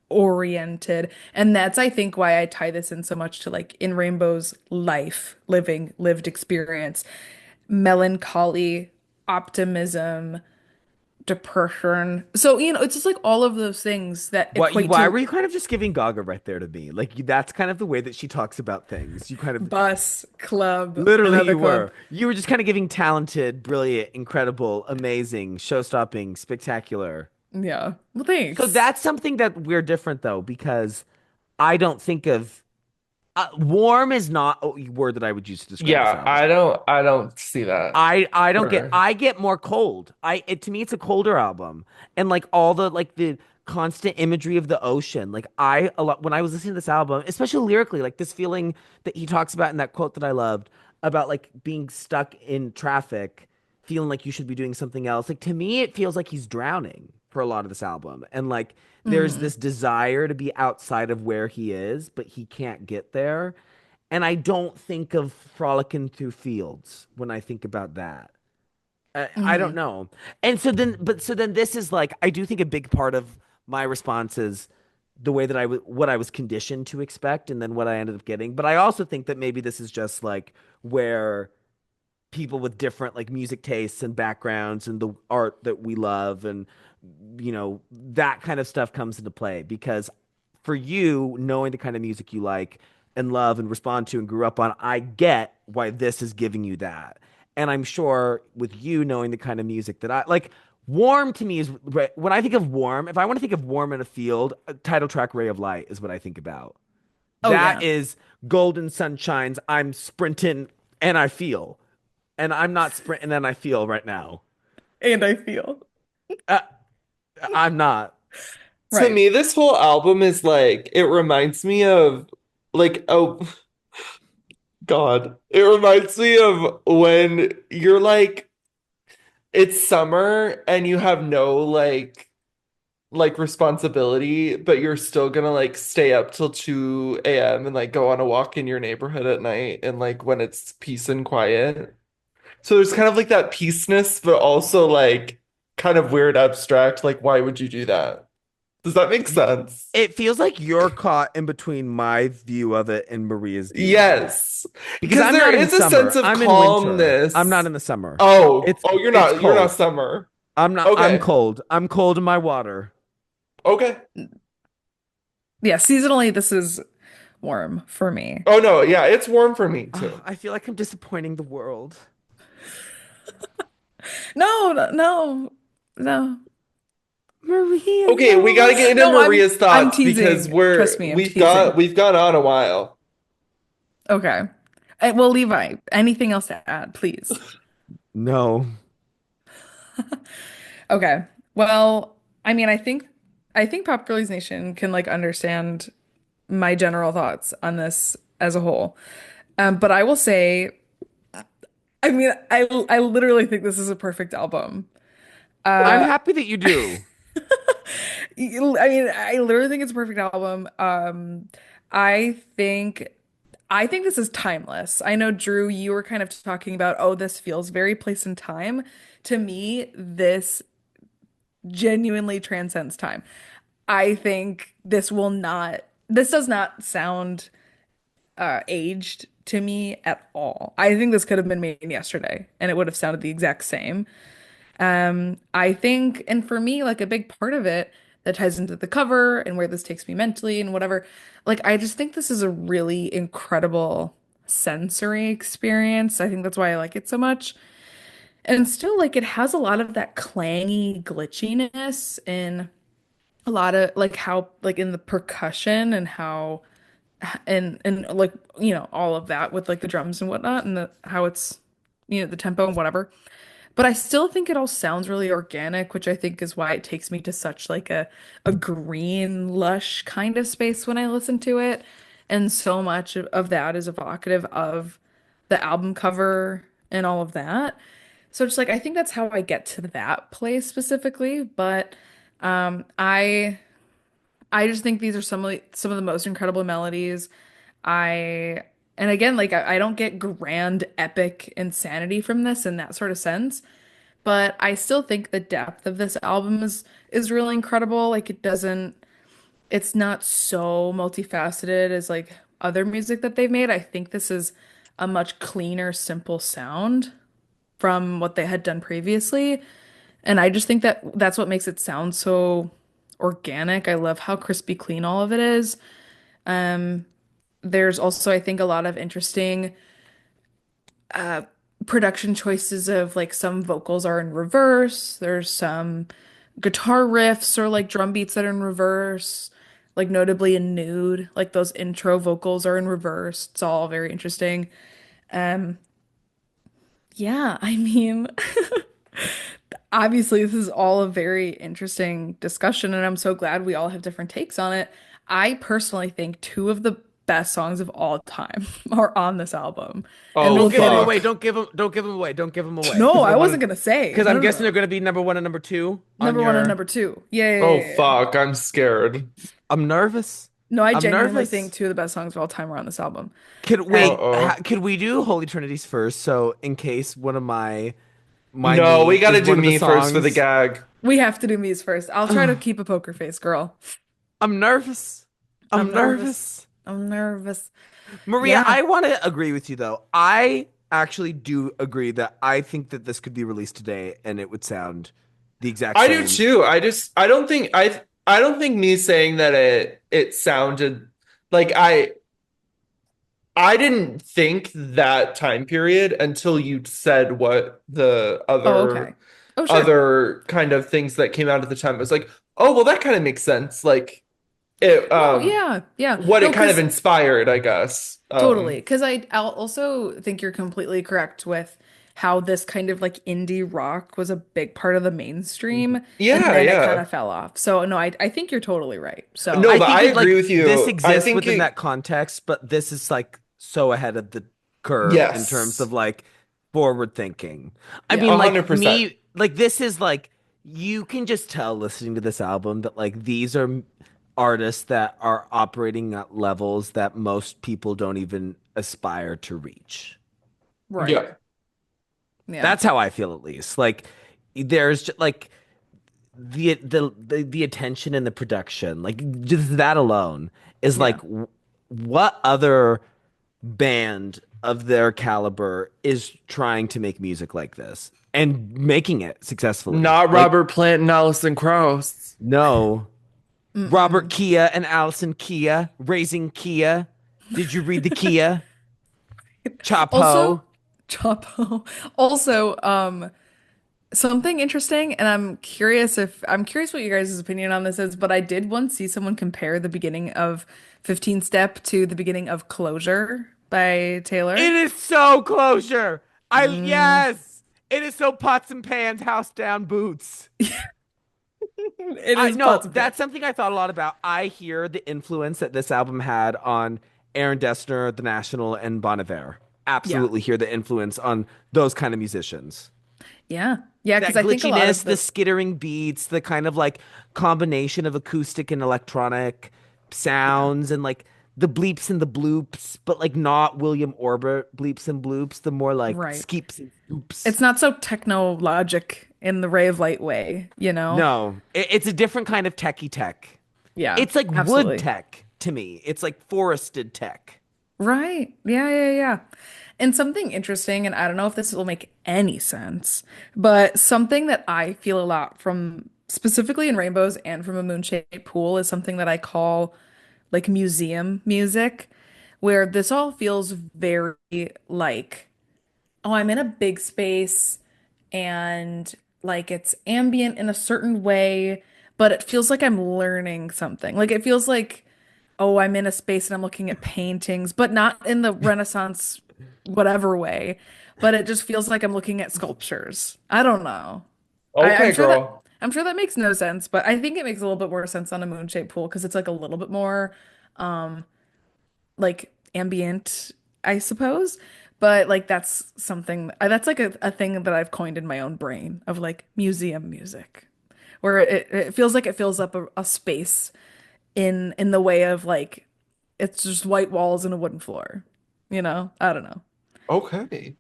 oriented. And that's, I think, why I tie this in so much to like In Rainbow's life, lived experience, melancholy, optimism, depression. So, it's just like all of those things that equate Why to were you kind of just giving Gaga right there to me? Like that's kind of the way that she talks about things. You kind of bus, club, literally another you club. were. You were just kind of giving talented, brilliant, incredible, amazing, show-stopping, spectacular. Yeah. Well, So thanks. that's something that we're different though, because I don't think of warm is not a word that I would use to describe this Yeah, album. I don't see that. I don't get Sure. I get more cold. To me it's a colder album. And like all the like the constant imagery of the ocean. Like I a lot when I was listening to this album, especially lyrically, like this feeling that he talks about in that quote that I loved about like being stuck in traffic, feeling like you should be doing something else. Like to me it feels like he's drowning for a lot of this album. And like there's Mm, this desire to be outside of where he is, but he can't get there. And I don't think of frolicking through fields when I think about that. I don't mm, know. And so then, but so then this is like, I do think a big part of my response is the way that what I was conditioned to expect and then what I ended up getting. But I also think that maybe this is just like where people with different like music tastes and backgrounds and the art that we love and that kind of stuff comes into play because for you knowing the kind of music you like and love and respond to and grew up on, I get why this is giving you that. And I'm sure with you knowing the kind of music that I like, warm to me is when I think of warm, if I want to think of warm in a field, title track Ray of Light is what I think about. oh That yeah. is golden sunshines. I'm sprinting and I feel. And I'm not sprinting and I feel right now. And I feel. Uh, I'm not. To Right. me, this whole album is like it reminds me of like oh God. It reminds me of when you're like it's summer and you have no like responsibility, but you're still gonna like stay up till 2 a.m. and like go on a walk in your neighborhood at night and like when it's peace and quiet. So there's kind of like that peaceness, but also like kind of weird abstract. Like, why would you do that? Does that make sense? It feels like you're caught in between my view of it and Maria's view of it. Yes. Because Because I'm there not in is a sense summer. of I'm in winter. I'm calmness. not in the summer. Oh, It's oh, it's you're not cold. summer. I'm Okay. cold. I'm cold in my water. Okay. Yeah, seasonally, this is warm for me. Oh no, yeah, it's warm for me Ah, too. I feel like I'm disappointing the world. No, no, no, no. Maria Okay, we gotta get knows. into No, Maria's I'm thoughts because teasing. Trust me, I'm teasing. we've gone on a while. Okay. Well, Levi, anything else to add, please? No. Okay. Well, I mean, I think Pop Girlies Nation can like understand my general thoughts on this as a whole. But I will say, I mean, I literally think this is a perfect album. I'm Uh, happy that you do. I mean, I literally think it's a perfect album. I think I think this is timeless. I know, Drew, you were kind of talking about, oh, this feels very place and time. To me, this genuinely transcends time. I think this does not sound aged to me at all. I think this could have been made yesterday and it would have sounded the exact same. I think, and for me, like a big part of it that ties into the cover and where this takes me mentally and whatever, like I just think this is a really incredible sensory experience. I think that's why I like it so much. And still, like it has a lot of that clangy glitchiness in a lot of like how like in the percussion and how and like all of that with like the drums and whatnot and the how it's the tempo and whatever. But I still think it all sounds really organic, which I think is why it takes me to such like a green, lush kind of space when I listen to it. And so much of that is evocative of the album cover and all of that. So it's like I think that's how I get to that place specifically. But I just think these are some of the most incredible melodies. I and again, like I don't get grand epic insanity from this in that sort of sense. But I still think the depth of this album is really incredible. Like it's not so multifaceted as like other music that they've made. I think this is a much cleaner, simple sound from what they had done previously. And I just think that that's what makes it sound so organic. I love how crispy clean all of it is. There's also, I think, a lot of interesting production choices of like some vocals are in reverse. There's some guitar riffs or like drum beats that are in reverse, like notably in Nude, like those intro vocals are in reverse. It's all very interesting. Um, yeah, I mean, obviously this is all a very interesting discussion and I'm so glad we all have different takes on it. I personally think two of the best songs of all time are on this album. And Oh Don't we'll give get them in. away. fuck. Don't give them away. Don't give them away. No, Because I I wasn't want gonna say. because No, I'm no, guessing they're no. gonna be number one and number two on Number one and your. number two. Yeah, yeah, Oh yeah, yeah, yeah. fuck. I'm scared. I'm nervous. No, I I'm genuinely think nervous. two of the best songs of all time are on this album. Could And wait? Uh-oh. Could we do Holy Trinities first? So in case one of my No, we me is gotta do one of the me first for the songs. gag. we have to do Mies first. I'll try to Ugh, keep a poker face, girl. I'm nervous. I'm I'm nervous. nervous. I'm nervous. Maria, Yeah. I want to agree with you though. I actually do agree that I think that this could be released today and it would sound the exact I do same. too. I don't think me saying that it sounded like I didn't think that time period until you said what the Oh, okay. Oh, sure. other kind of things that came out at the time. It was like, oh well that kind of makes sense. Like it No, yeah. Yeah. what No, it kind of because inspired, I guess. totally. Because I'll also think you're completely correct with how this kind of like indie rock was a big part of the mainstream and Yeah, then it kind yeah. of fell off. So no, I think you're totally right. So No, I but I think it agree like with this you. I exists think within it that context, but this is like so ahead of the curve in terms yes. of like forward thinking. I yeah. mean, A like hundred percent. me, like this is like you can just tell listening to this album that like these are artists that are operating at levels that most people don't even aspire to reach. Right. Yeah. Yeah. That's how I feel at least. Like there's just like the attention and the production, like just that alone is like Yeah. what other band of their caliber is trying to make music like this and making it successfully? Not Like Robert Plant and Alison Krauss. no, Robert Mm-mm. Kia and Allison Kia raising Kia. Did you read the Kia? Also, Chapo. Chapo. Also, something interesting, and I'm curious what you guys' opinion on this is, but I did once see someone compare the beginning of 15 Step to the beginning of Closure by It Taylor. is so closure. I Mm, yes. It is so pots and pans, house down boots. it I is pots no, and pans. that's something I thought a lot about. I hear the influence that this album had on Aaron Dessner, The National, and Bon Iver. Yeah. Absolutely hear the influence on those kind of musicians. Yeah. Yeah, because That I think a lot glitchiness, of the the skittering beats, the kind of like combination of acoustic and electronic yeah, sounds, and like the bleeps and the bloops, but like not William Orbit bleeps and bloops, the more like right. skeeps and scoops. It's not so technologic in the ray of light way, you know? No, it's a different kind of techie tech. Yeah, It's like wood absolutely. tech to me. It's like forested tech. Right. Yeah, yeah, yeah. And something interesting, and I don't know if this will make any sense, but something that I feel a lot from specifically in rainbows and from a moon-shaped pool is something that I call like museum music, where this all feels very like, oh, I'm in a big space and like it's ambient in a certain way, but it feels like I'm learning something. Like it feels like, oh, I'm in a space and I'm looking at paintings, but not in the Renaissance whatever way, but it just feels like I'm looking at sculptures. I don't know. I'm Okay, sure that girl. I'm sure that makes no sense, but I think it makes a little bit more sense on a moon-shaped pool because it's like a little bit more like ambient, I suppose. But like that's something that's like a thing that I've coined in my own brain of like museum music, where it feels like it fills up a space in the way of like it's just white walls and a wooden floor. You know? I don't know. Okay.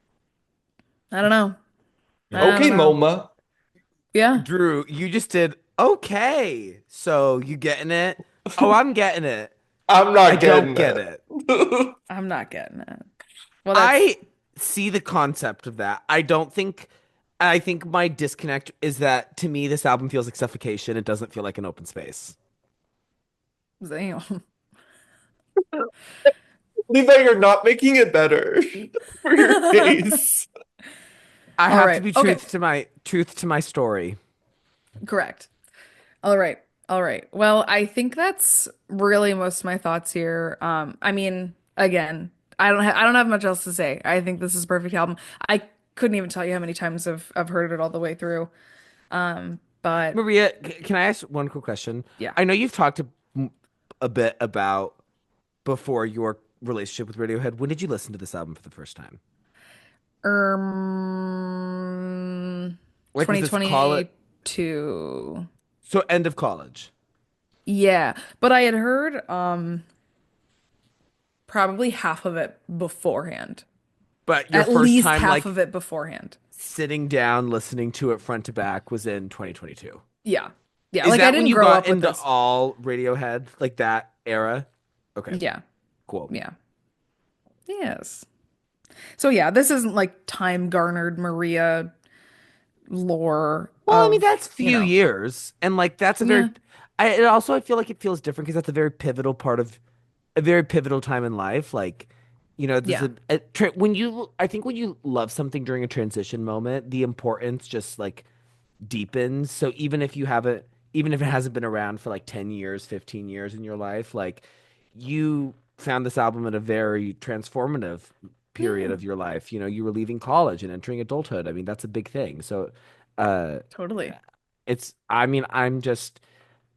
I don't know. I don't Okay, know. MoMA. Yeah. Drew, you just did okay. So you getting it? Oh, I'm getting it. I'm I not don't getting get it. it. I'm not getting it. Well, that's I see the concept of that. I think my disconnect is that to me, this album feels like suffocation. It doesn't feel like an open space. damn. Levi, you're not making it better for your case. I All have to right. be Okay. truth to my story. Correct. All right. All right. Well, I think that's really most of my thoughts here. I mean, again, I don't have much else to say. I think this is a perfect album. I couldn't even tell you how many times I've heard it all the way through. But Maria, can I ask one quick question? yeah. I know you've talked a bit about before your relationship with Radiohead. When did you listen to this album for the first time? Like, was this college? 2022. So end of college, Yeah, but I had heard probably half of it beforehand. but your At first least time half like of it beforehand. sitting down listening to it front to back was in 2022. Yeah. Yeah, Is like I that when didn't you grow got up with into this. all Radiohead, like that era? Okay, Yeah. cool. Yeah. Yes. So yeah, this isn't like time garnered Maria lore Well, I mean of, that's few years, and like that's a very. yeah, It also I feel like it feels different because that's a very pivotal part of a very pivotal time in life. Like, there's yeah, when you I think when you love something during a transition moment, the importance just like deepens. So even if it hasn't been around for like 10 years, 15 years in your life, like you found this album at a very transformative period yeah, of your life. You were leaving college and entering adulthood. I mean, that's a big thing. So, uh, totally. I mean, I'm just,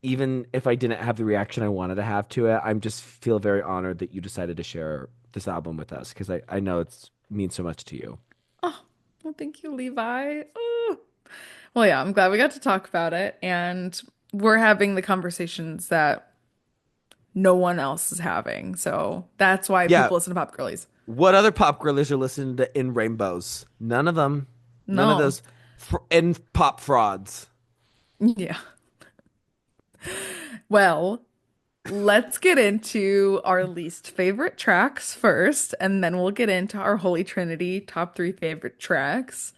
even if I didn't have the reaction I wanted to have to it, I'm just feel very honored that you decided to share this album with us because I know it's means so much to you. Oh, well, thank you, Levi. Oh. Well, yeah, I'm glad we got to talk about it, and we're having the conversations that no one else is having. So that's why Yeah. people listen to Pop Girlies. What other pop girlies are listening to In Rainbows? None of them. None of No. those in pop frauds. Yeah. Well, let's get into our least favorite tracks first, and then we'll get into our Holy Trinity top three favorite tracks.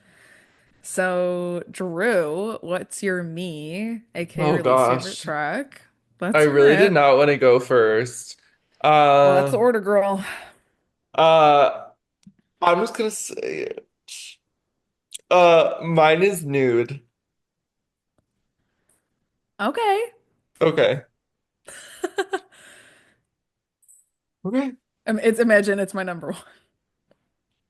So, Drew, what's your me, aka Oh your least favorite gosh. track? I Let's hear really did it. not want to go first. Well, that's Uh, the order, girl. uh, I'm just gonna say it. Mine is nude. Okay. Okay. Okay. Imagine it's my number one.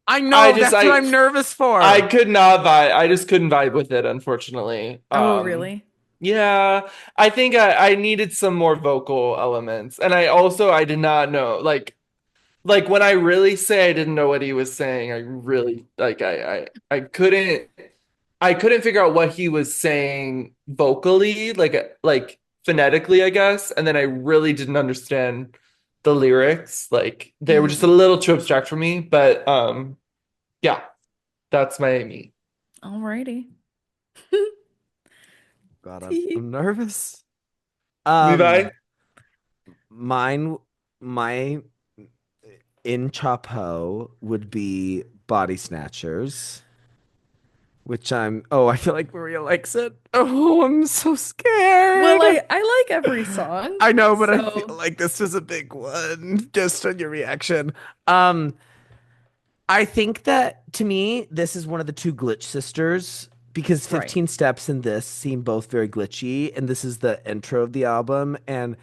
I I know, just that's what I I'm nervous I for. could not vibe. I just couldn't vibe with it, unfortunately. Oh, really? Yeah, I think I needed some more vocal elements. And I did not know like when I really say I didn't know what he was saying, I really like I couldn't. I couldn't figure out what he was saying vocally, like phonetically, I guess. And then I really didn't understand the lyrics. Like they were just a Mm. little too abstract for me. But yeah, that's my Amy. Alrighty. God, I'm nervous. Levi? Um, mine, my in Chapo would be Body Snatchers, which I feel like Maria likes it. Oh, I'm so Well, scared. I like every song, I know, but I feel so like this was a big one just on your reaction. Um, I think that to me, this is one of the two glitch sisters because right. 15 steps and this seem both very glitchy, and this is the intro of the album. And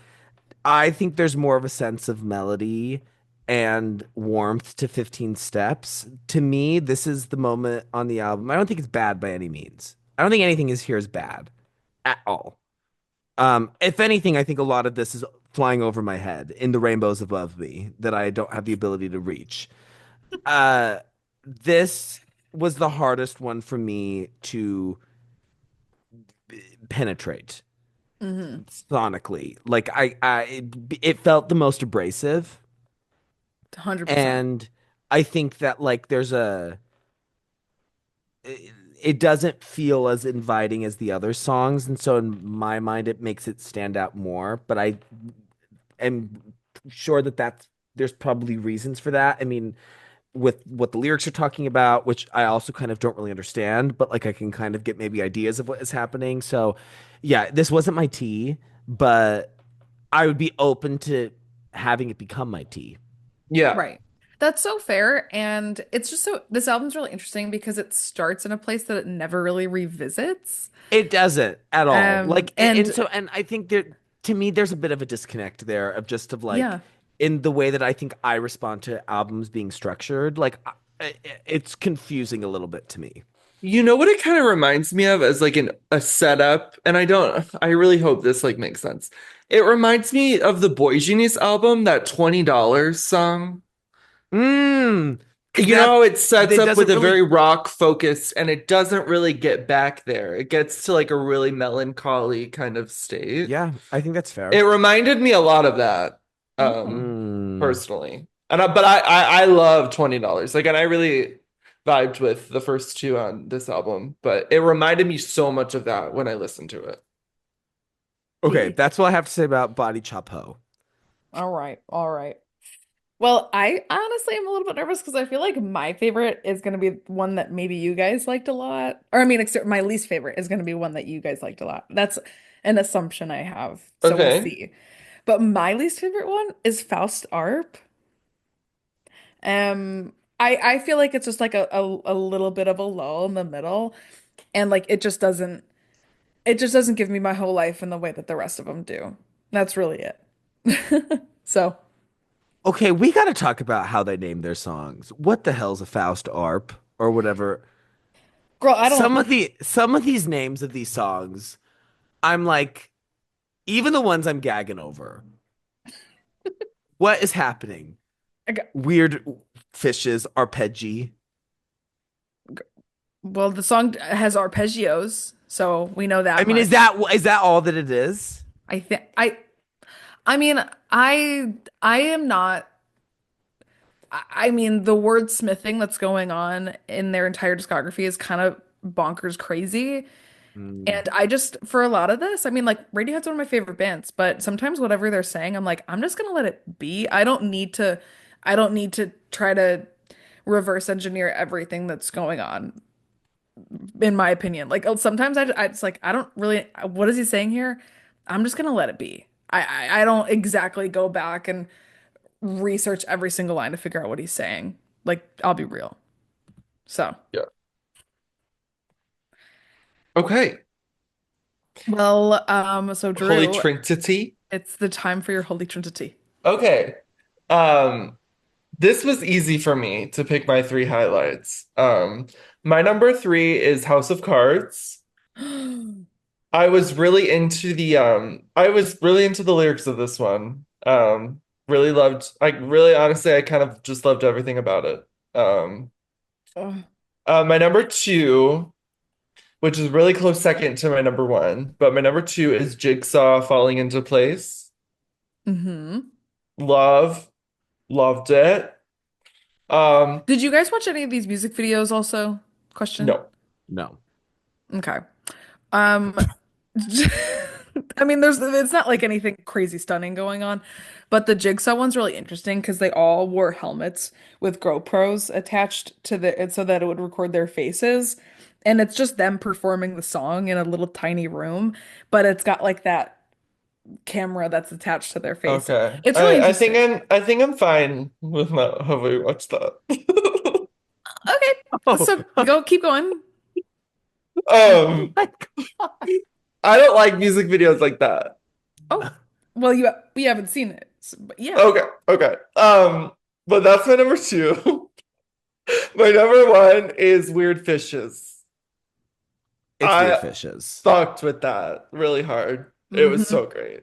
I think there's more of a sense of melody and warmth to 15 steps. To me, this is the moment on the album. I don't think it's bad by any means. I don't think anything is here is bad at all. If anything, I think a lot of this is flying over my head in the rainbows above me that I don't have the ability to reach. Uh, this was the hardest one for me to penetrate Hmm. sonically. Like it felt the most abrasive, 100%. and I think that like it doesn't feel as inviting as the other songs, and so in my mind, it makes it stand out more. But I am sure that there's probably reasons for that. I mean, with what the lyrics are talking about, which I also kind of don't really understand, but like I can kind of get maybe ideas of what is happening. So, yeah, this wasn't my tea, but I would be open to having it become my tea. Yeah. Right. That's so fair. And it's just so, this album's really interesting because it starts in a place that it never really revisits. It doesn't at all. Like, and And so, and I think that to me, there's a bit of a disconnect there of just of like yeah. in the way that I think I respond to albums being structured. Like, it's confusing a little bit to me. You know what it kind of reminds me of as like a setup, and I really hope this like makes sense. It reminds me of the Boy Genius album, that $20 song. Because You know that how it sets it up with doesn't a very really. rock focused and it doesn't really get back there. It gets to like a really melancholy kind of state. Yeah, I think that's It fair. reminded me a lot of that, um, Mm. personally. But I love $20. Like, and I really vibed with the first two on this album, but it reminded me so much of that when I listened to it. Okay, that's what I have to say about Body Chop Ho. All right. All right. Well, I honestly am a little bit nervous because I feel like my favorite is going to be one that maybe you guys liked a lot. Or I mean, my least favorite is going to be one that you guys liked a lot. That's an assumption I have. So we'll Okay. see. But my least favorite one is Faust Arp. I feel like it's just like a little bit of a lull in the middle, and like it just doesn't give me my whole life in the way that the rest of them do. That's really it. So, Okay, we got to talk about how they name their songs. What the hell's a Faust Arp or whatever? girl, I don't. Some of these names of these songs, I'm like, even the ones I'm gagging over. What is happening? Weird fishes, arpeggi. Well, the song has arpeggios, so we know I that mean, much. is that all that it is? I think I mean, I am not I mean, the wordsmithing that's going on in their entire discography is kind of bonkers crazy. Mm. And I just, for a lot of this, I mean, like Radiohead's one of my favorite bands, but sometimes whatever they're saying, I'm like, I'm just gonna let it be. I don't need to try to reverse engineer everything that's going on, in my opinion. Like, sometimes I it's like, I don't really, what is he saying here? I'm just gonna let it be. I don't exactly go back and research every single line to figure out what he's saying. Like, I'll be real. So, Yeah. Okay. well, so Holy Drew, Trinity. it's the time for your Holy Trinity. Okay. Um, this was easy for me to pick my three highlights. My number three is House of Cards. I was really into the lyrics of this one. I really honestly I kind of just loved everything about it. Um, Oh, my number two which is really close second to my number one. But my number two is Jigsaw Falling Into Place. Hmm. Love, loved it. Um, Did you guys watch any of these music videos also? Question. no. No. Okay. Um, I mean, it's not like anything crazy stunning going on, but the Jigsaw one's really interesting because they all wore helmets with GoPros attached to so that it would record their faces. And it's just them performing the song in a little tiny room, but it's got like that camera that's attached to their face. Okay. It's really interesting. I think I'm fine with not having watched that. Okay, Oh, so go keep going. Um, my God. I don't like music videos like that. Oh, well, you haven't seen it, but yeah. Okay, okay. But that's my number two. My number one is Weird Fishes. It's Weird I Fishes. fucked with that really hard. It was Hmm. so great.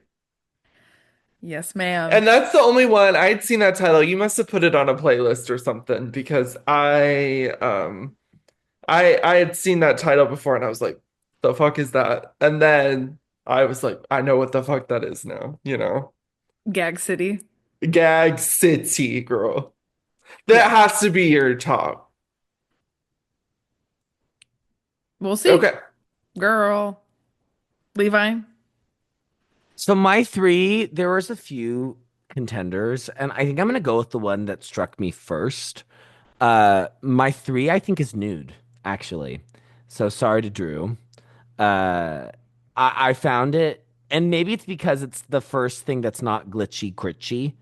Yes, ma'am. And that's the only one I'd seen that title. You must have put it on a playlist or something because I had seen that title before and I was like, the fuck is that? And then I was like, I know what the fuck that is now, you know? Gag City. Gag City, girl. That Yeah. has to be your top. We'll see. Okay. Girl. Levi. So my three, there was a few contenders, and I think I'm gonna go with the one that struck me first. My three, I think, is Nude, actually. So sorry to Drew. Uh, I found it, and maybe it's because it's the first thing that's not glitchy, gritchy.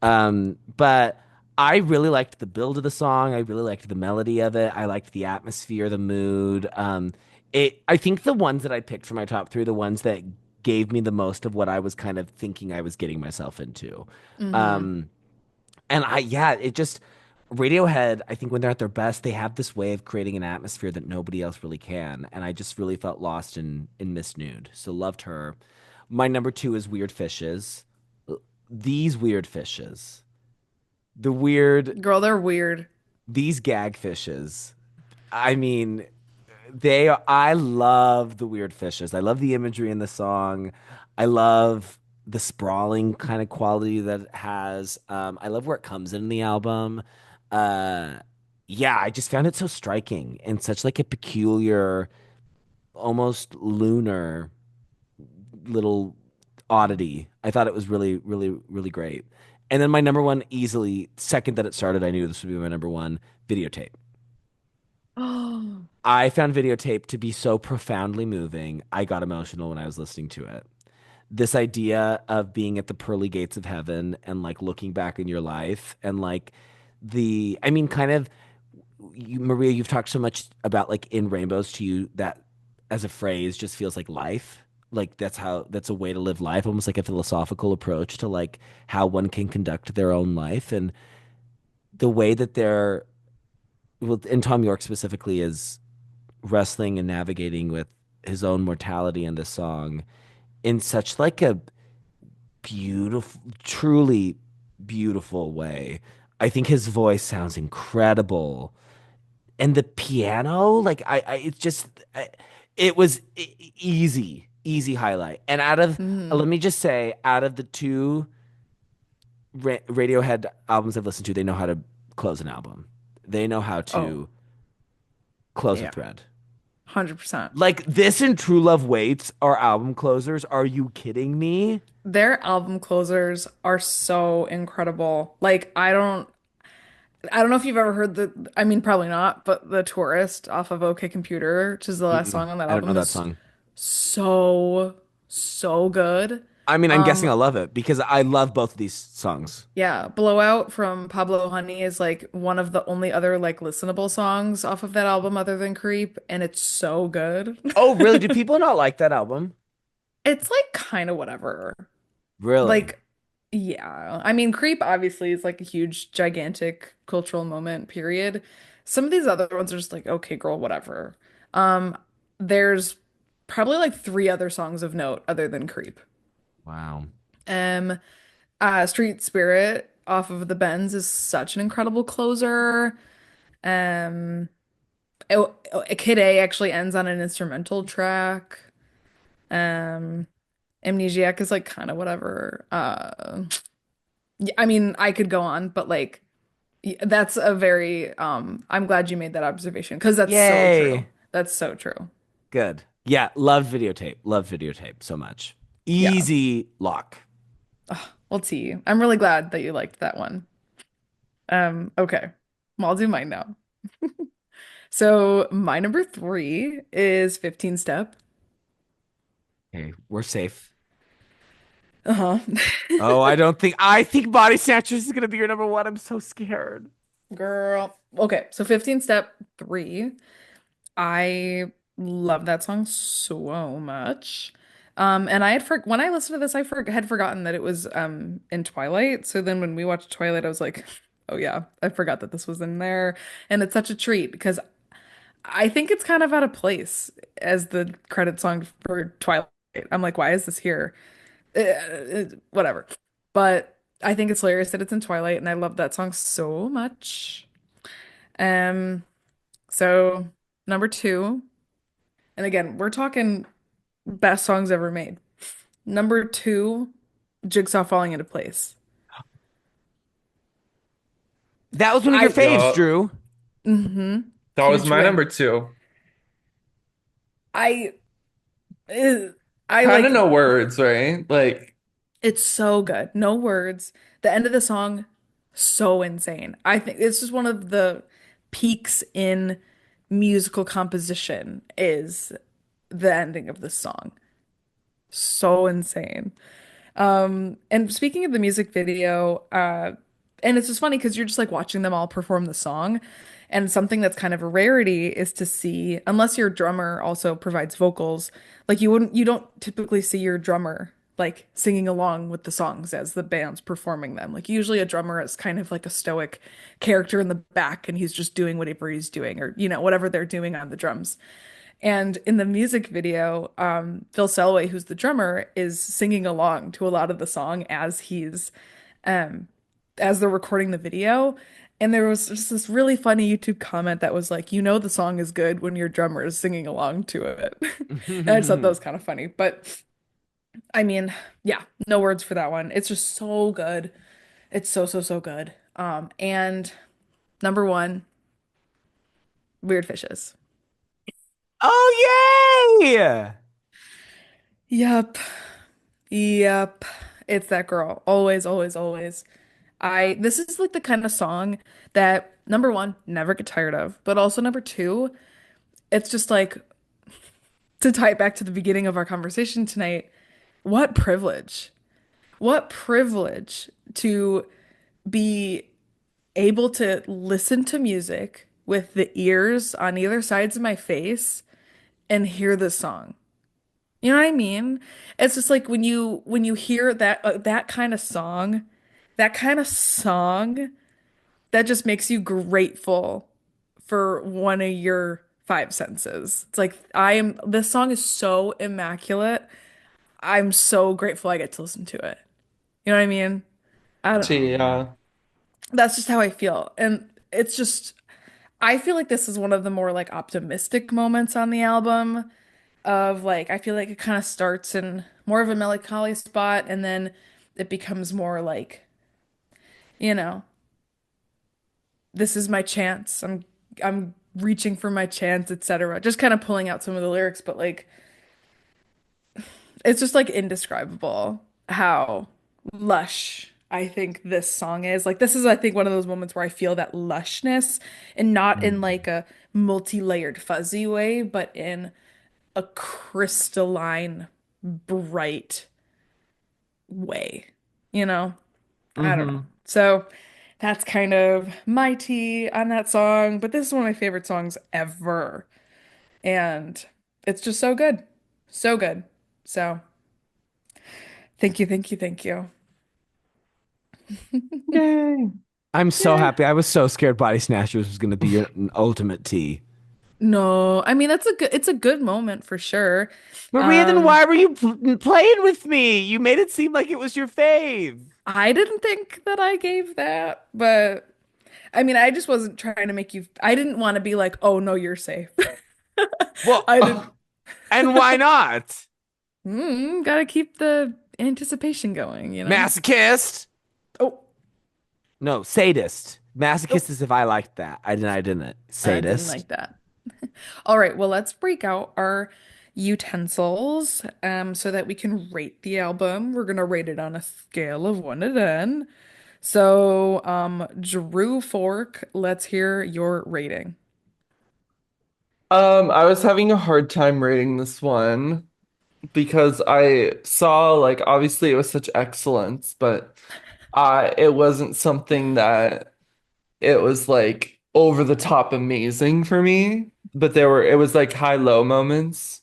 But I really liked the build of the song. I really liked the melody of it. I liked the atmosphere, the mood. I think the ones that I picked for my top three are the ones that gave me the most of what I was kind of thinking I was getting myself into. Hmm. Um, and yeah, it just Radiohead, I think when they're at their best, they have this way of creating an atmosphere that nobody else really can. And I just really felt lost in Miss Nude. So loved her. My number two is Weird Fishes. These weird fishes. The weird Girl, they're weird. these gag fishes. I mean, I love the weird fishes. I love the imagery in the song. I love the sprawling kind of quality that it has. I love where it comes in the album. Uh yeah, I just found it so striking and such like a peculiar, almost lunar little oddity. I thought it was really, really, really great. And then my number one, easily, second that it started, I knew this would be my number one videotape. Oh. I found videotape to be so profoundly moving. I got emotional when I was listening to it. This idea of being at the pearly gates of heaven and like looking back in your life and like I mean, kind of, Maria, you've talked so much about like in rainbows to you that as a phrase just feels like life. Like that's a way to live life, almost like a philosophical approach to like how one can conduct their own life. And the way that well, and Tom York specifically is wrestling and navigating with his own mortality in this song in such like a beautiful, truly beautiful way. I think his voice sounds incredible. And the piano, like it's just, it was easy highlight. And Hmm. let me just say, out of the two Radiohead albums I've listened to, they know how to close an album. They know how Oh, to close a yeah. thread. 100%. Like this and True Love Waits are album closers. Are you kidding me? Their album closers are so incredible. Like I don't know if you've ever heard I mean probably not, but The Tourist off of OK Computer, which is the last Mm-mm. song on that I don't know album that is song. so so good. I mean, I'm guessing Um I love it because I love both of these songs. yeah, Blowout from Pablo Honey is like one of the only other like listenable songs off of that album other than Creep, and it's so good. Oh, really? Do people not like that album? It's like kind of whatever. Really? Like, yeah. I mean, Creep obviously is like a huge, gigantic cultural moment, period. Some of these other ones are just like, okay, girl, whatever. Um, there's probably like three other songs of note other than Creep. Wow. Um, Street Spirit off of the Bends is such an incredible closer. Um, Kid A actually ends on an instrumental track. Um, Amnesiac is like kind of whatever. Yeah, I mean, I could go on, but like that's a very I'm glad you made that observation because that's so true. Yay. That's so true. Good. Yeah, love videotape. Love videotape so much. Yeah. Easy lock. Well, T, I'm really glad that you liked that one. Okay. Well, I'll do mine now. So my number three is 15 Step. Okay, we're safe. Uh-huh. Oh, I think Body Snatchers is gonna be your number one. I'm so scared. Girl. Okay, so 15 Step 3. I love that song so much. And I had for when I listened to this, had forgotten that it was in Twilight. So then when we watched Twilight, I was like, oh yeah, I forgot that this was in there. And it's such a treat because I think it's kind of out of place as the credit song for Twilight. I'm like, why is this here? Whatever. But I think it's hilarious that it's in Twilight, and I love that song so much. Um, so number two, and again, we're talking best songs ever made. Number two, Jigsaw Falling into Place. That was one of your I faves, Yeah, Drew. mm-hmm, that was huge my win. number two. I eh, I Kind of like no words, right? Like, it's so good. No words. The end of the song, so insane. I think it's just one of the peaks in musical composition is the ending of the song. So insane. And speaking of the music video, and it's just funny because you're just like watching them all perform the song. And something that's kind of a rarity is to see, unless your drummer also provides vocals, like you don't typically see your drummer like singing along with the songs as the band's performing them. Like usually a drummer is kind of like a stoic character in the back and he's just doing whatever he's doing or, whatever they're doing on the drums. And in the music video, Phil Selway, who's the drummer, is singing along to a lot of the song um, as they're recording the video. And there was just this really funny YouTube comment that was like, the song is good when your drummer is singing along to it. And I just thought that was kind of funny. But I mean, yeah, no words for that one. It's just so good. It's so, so, so good. And number one, Weird Fishes. Oh, yay! Yep. Yep. It's that girl. Always, always, always. This is like the kind of song that number one, never get tired of, but also number two, it's just like to tie it back to the beginning of our conversation tonight, what privilege. What privilege to be able to listen to music with the ears on either sides of my face and hear this song. You know what I mean? It's just like when you hear that kind of song, that kind of song that just makes you grateful for one of your five senses. It's like this song is so immaculate. I'm so grateful I get to listen to it. You know what I mean? I don't know. gee, That's just how I feel. And it's just I feel like this is one of the more like optimistic moments on the album of like I feel like it kind of starts in more of a melancholy spot and then it becomes more like, you know, this is my chance. I'm reaching for my chance, etc. Just kind of pulling out some of the lyrics, but like it's just like indescribable how lush I think this song is. Like this is I think one of those moments where I feel that lushness and not in Mm. like a multi-layered fuzzy way, but in a crystalline bright way, you know? I don't know. Hmm. So that's kind of my tea on that song, but this is one of my favorite songs ever. And it's just so good. So good. So thank you, thank you, thank you. yay. I'm so Yeah. happy. I was so scared Body Snatchers was going to be your ultimate T. No, I mean it's a good moment for sure. Maria, then Um, why were you playing with me? You made it seem like it was your fave. I didn't think that I gave that, but I mean, I just wasn't trying to make you, I didn't want to be like, oh no, you're safe. Well, I didn't, and why not? gotta keep the anticipation going, you know? Masochist? Oh, No, sadist. oh, Masochist is if I liked that. I didn't. I didn't Sadist. like that. All right, well, let's break out our utensils so that we can rate the album. We're gonna rate it on a scale of 1 to 10. So, Drew Fork, let's hear your rating. I was having a hard time rating this one because I saw like obviously it was such excellence, but it wasn't something that it was like over the top amazing for me. But it was like high low moments.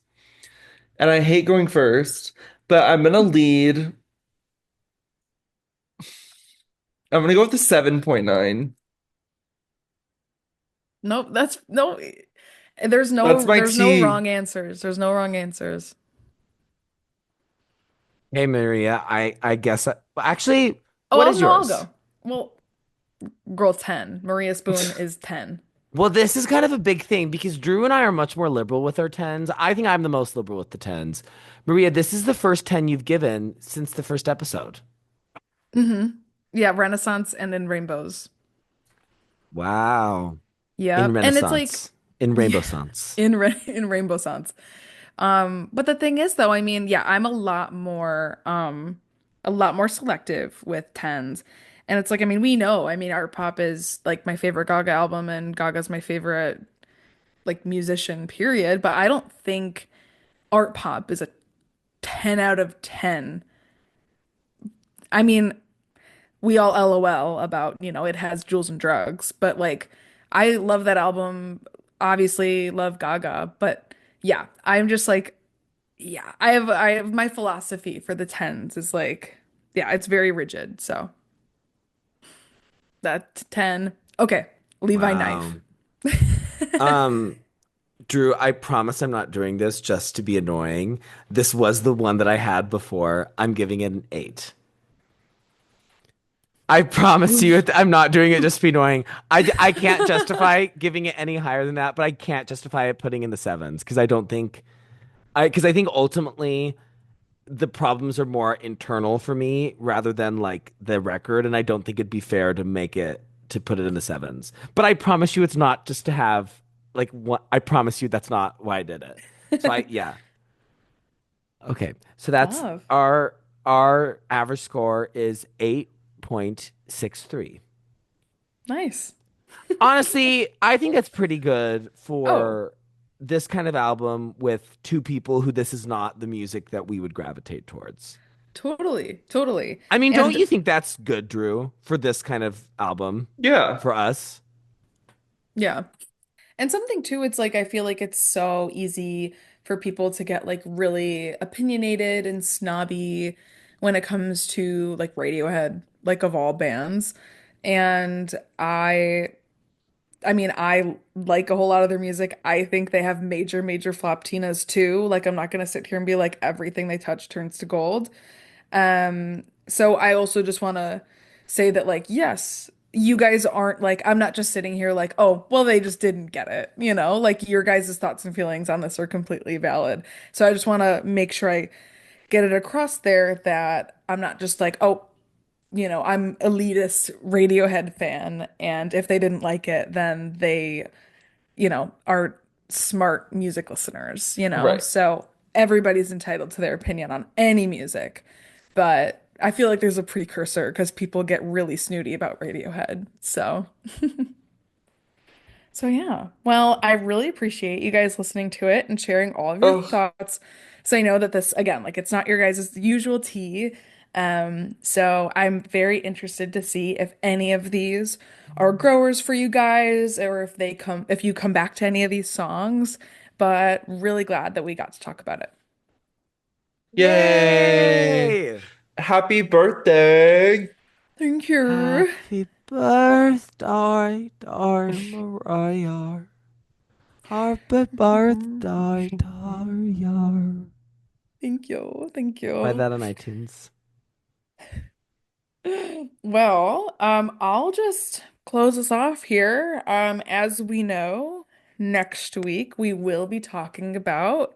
And I hate going first, but I'm gonna lead. I'm gonna go with the 7.9. Nope, that's no, That's my there's no T. wrong answers. There's no wrong answers. Hey, Maria, I guess actually, Oh, what is no, I'll yours? go. Well, girl 10. Maria Spoon is 10. Well, this is kind of a big thing because Drew and I are much more liberal with our tens. I think I'm the most liberal with the tens. Maria, this is the first 10 you've given since the first episode. Yeah, Renaissance and then Rainbows. Wow. In Yep. And it's like, Renaissance, in Rainbow yeah, Suns. in Rainbow Sans. But the thing is though, I mean, yeah, I'm a lot more selective with tens. And it's like, I mean, we know, I mean, Art Pop is like my favorite Gaga album and Gaga's my favorite like musician, period. But I don't think Art Pop is a 10 out of 10. I mean, we all LOL about, it has jewels and drugs, but like I love that album, obviously love Gaga, but yeah, I'm just like yeah, I have my philosophy for the tens is like yeah, it's very rigid. So that's 10. Okay, Levi Wow. knife. Um, Drew, I promise I'm not doing this just to be annoying. This was the one that I had before. I'm giving it an 8. I promise you, Oof. I'm not doing it Oof. just to be annoying. I can't justify giving it any higher than that, but I can't justify it putting in the sevens because I don't think because I think ultimately the problems are more internal for me rather than like the record, and I don't think it'd be fair to make it to put it in the sevens. But I promise you, it's not just to have like what I promise you that's not why I did it. So I yeah. Okay. So that's Love. our average score is 8.63. Nice. Honestly, I think that's pretty good Oh, for this kind of album with two people who this is not the music that we would gravitate towards. totally. Totally. I mean, don't And you think that's good, Drew, for this kind of album Yeah. for us? yeah. And something too, it's like I feel like it's so easy for people to get like really opinionated and snobby when it comes to like Radiohead, like of all bands. And I mean, I like a whole lot of their music. I think they have major, major flop Tinas too. Like I'm not gonna sit here and be like everything they touch turns to gold. So I also just want to say that, like, yes, you guys aren't like, I'm not just sitting here like, oh, well, they just didn't get it. Like your guys' thoughts and feelings on this are completely valid. So I just want to make sure I get it across there that I'm not just like, oh, I'm elitist Radiohead fan. And if they didn't like it, then they, are smart music listeners. Right. So everybody's entitled to their opinion on any music. But I feel like there's a precursor because people get really snooty about Radiohead. So yeah. Well, I really appreciate you guys listening to it and sharing all of your Oh, thoughts. So I know that this, again, like it's not your guys' usual tea. So I'm very interested to see if any of these are growers for you guys or if you come back to any of these songs, but really glad that we got to talk about it. yay. Yay! Happy birthday. Thank you. Happy birthday, dear Mariah. Happy birthday, dear. Thank you. Thank Find you. that on iTunes. Well, I'll just close us off here. As we know, next week we will be talking about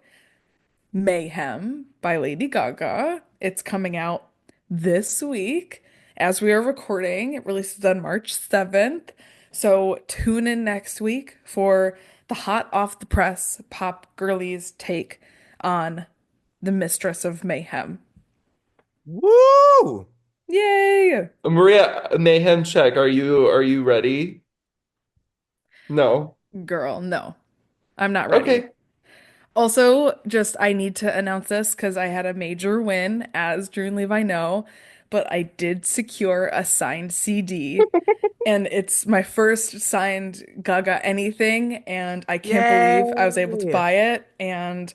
Mayhem by Lady Gaga. It's coming out this week as we are recording. It releases on March 7th. So tune in next week for the hot off the press pop girlies take on the Mistress of Mayhem. Woo! Yay! Maria, mayhem check. Are you ready? No. Girl, no, I'm not ready. Okay. Also, just I need to announce this because I had a major win, as Drew and Levi know, but I did secure a signed CD, and it's my first signed Gaga anything, and I can't believe I was able to Yay! buy it and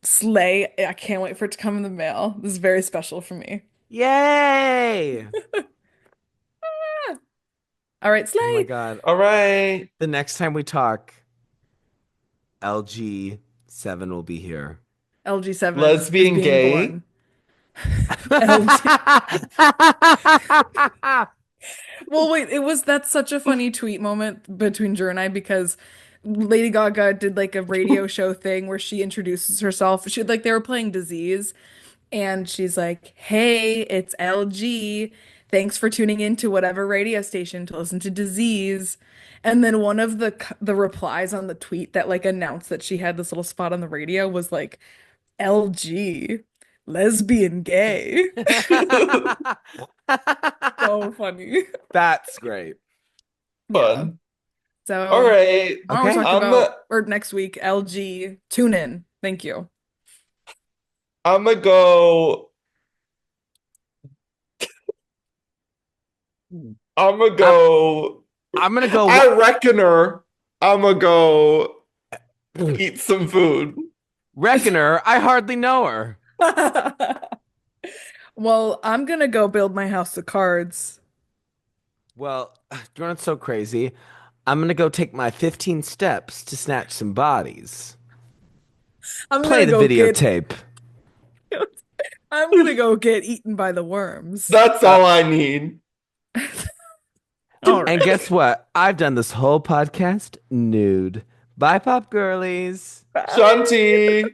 slay. I can't wait for it to come in the mail. This is very special for me. Yay! All right, Oh my slay. God. All right. The next time we talk, LG7 will be here. LG7 is Lesbian being gay. born. LG. Well, wait, that's such a funny tweet moment between Drew and I because Lady Gaga did like a radio show thing where she introduces herself. She like they were playing Disease and she's like, "Hey, it's LG. Thanks for tuning in to whatever radio station to listen to Disease." And then one of the replies on the tweet that like announced that she had this little spot on the radio was like, "LG, lesbian gay." So funny. That's great. Yeah. Fun. All So right. I want to Okay. talk I'm about or next week, LG. Tune in. Thank you. I'm gonna go. I'm gonna I'm go. I'm gonna go I reckoner. I'm gonna go eat some food. Reckoner. I hardly know her. Well, I'm gonna go build my house of cards. Well, you know what's so crazy? I'm gonna go take my 15 steps to snatch some bodies. I'm Play gonna the go get videotape. I'm gonna go get eaten by the worms. That's Uh, all I need. All and right. guess what? I've done this whole podcast nude. Bye, pop girlies. Bye. Shanti.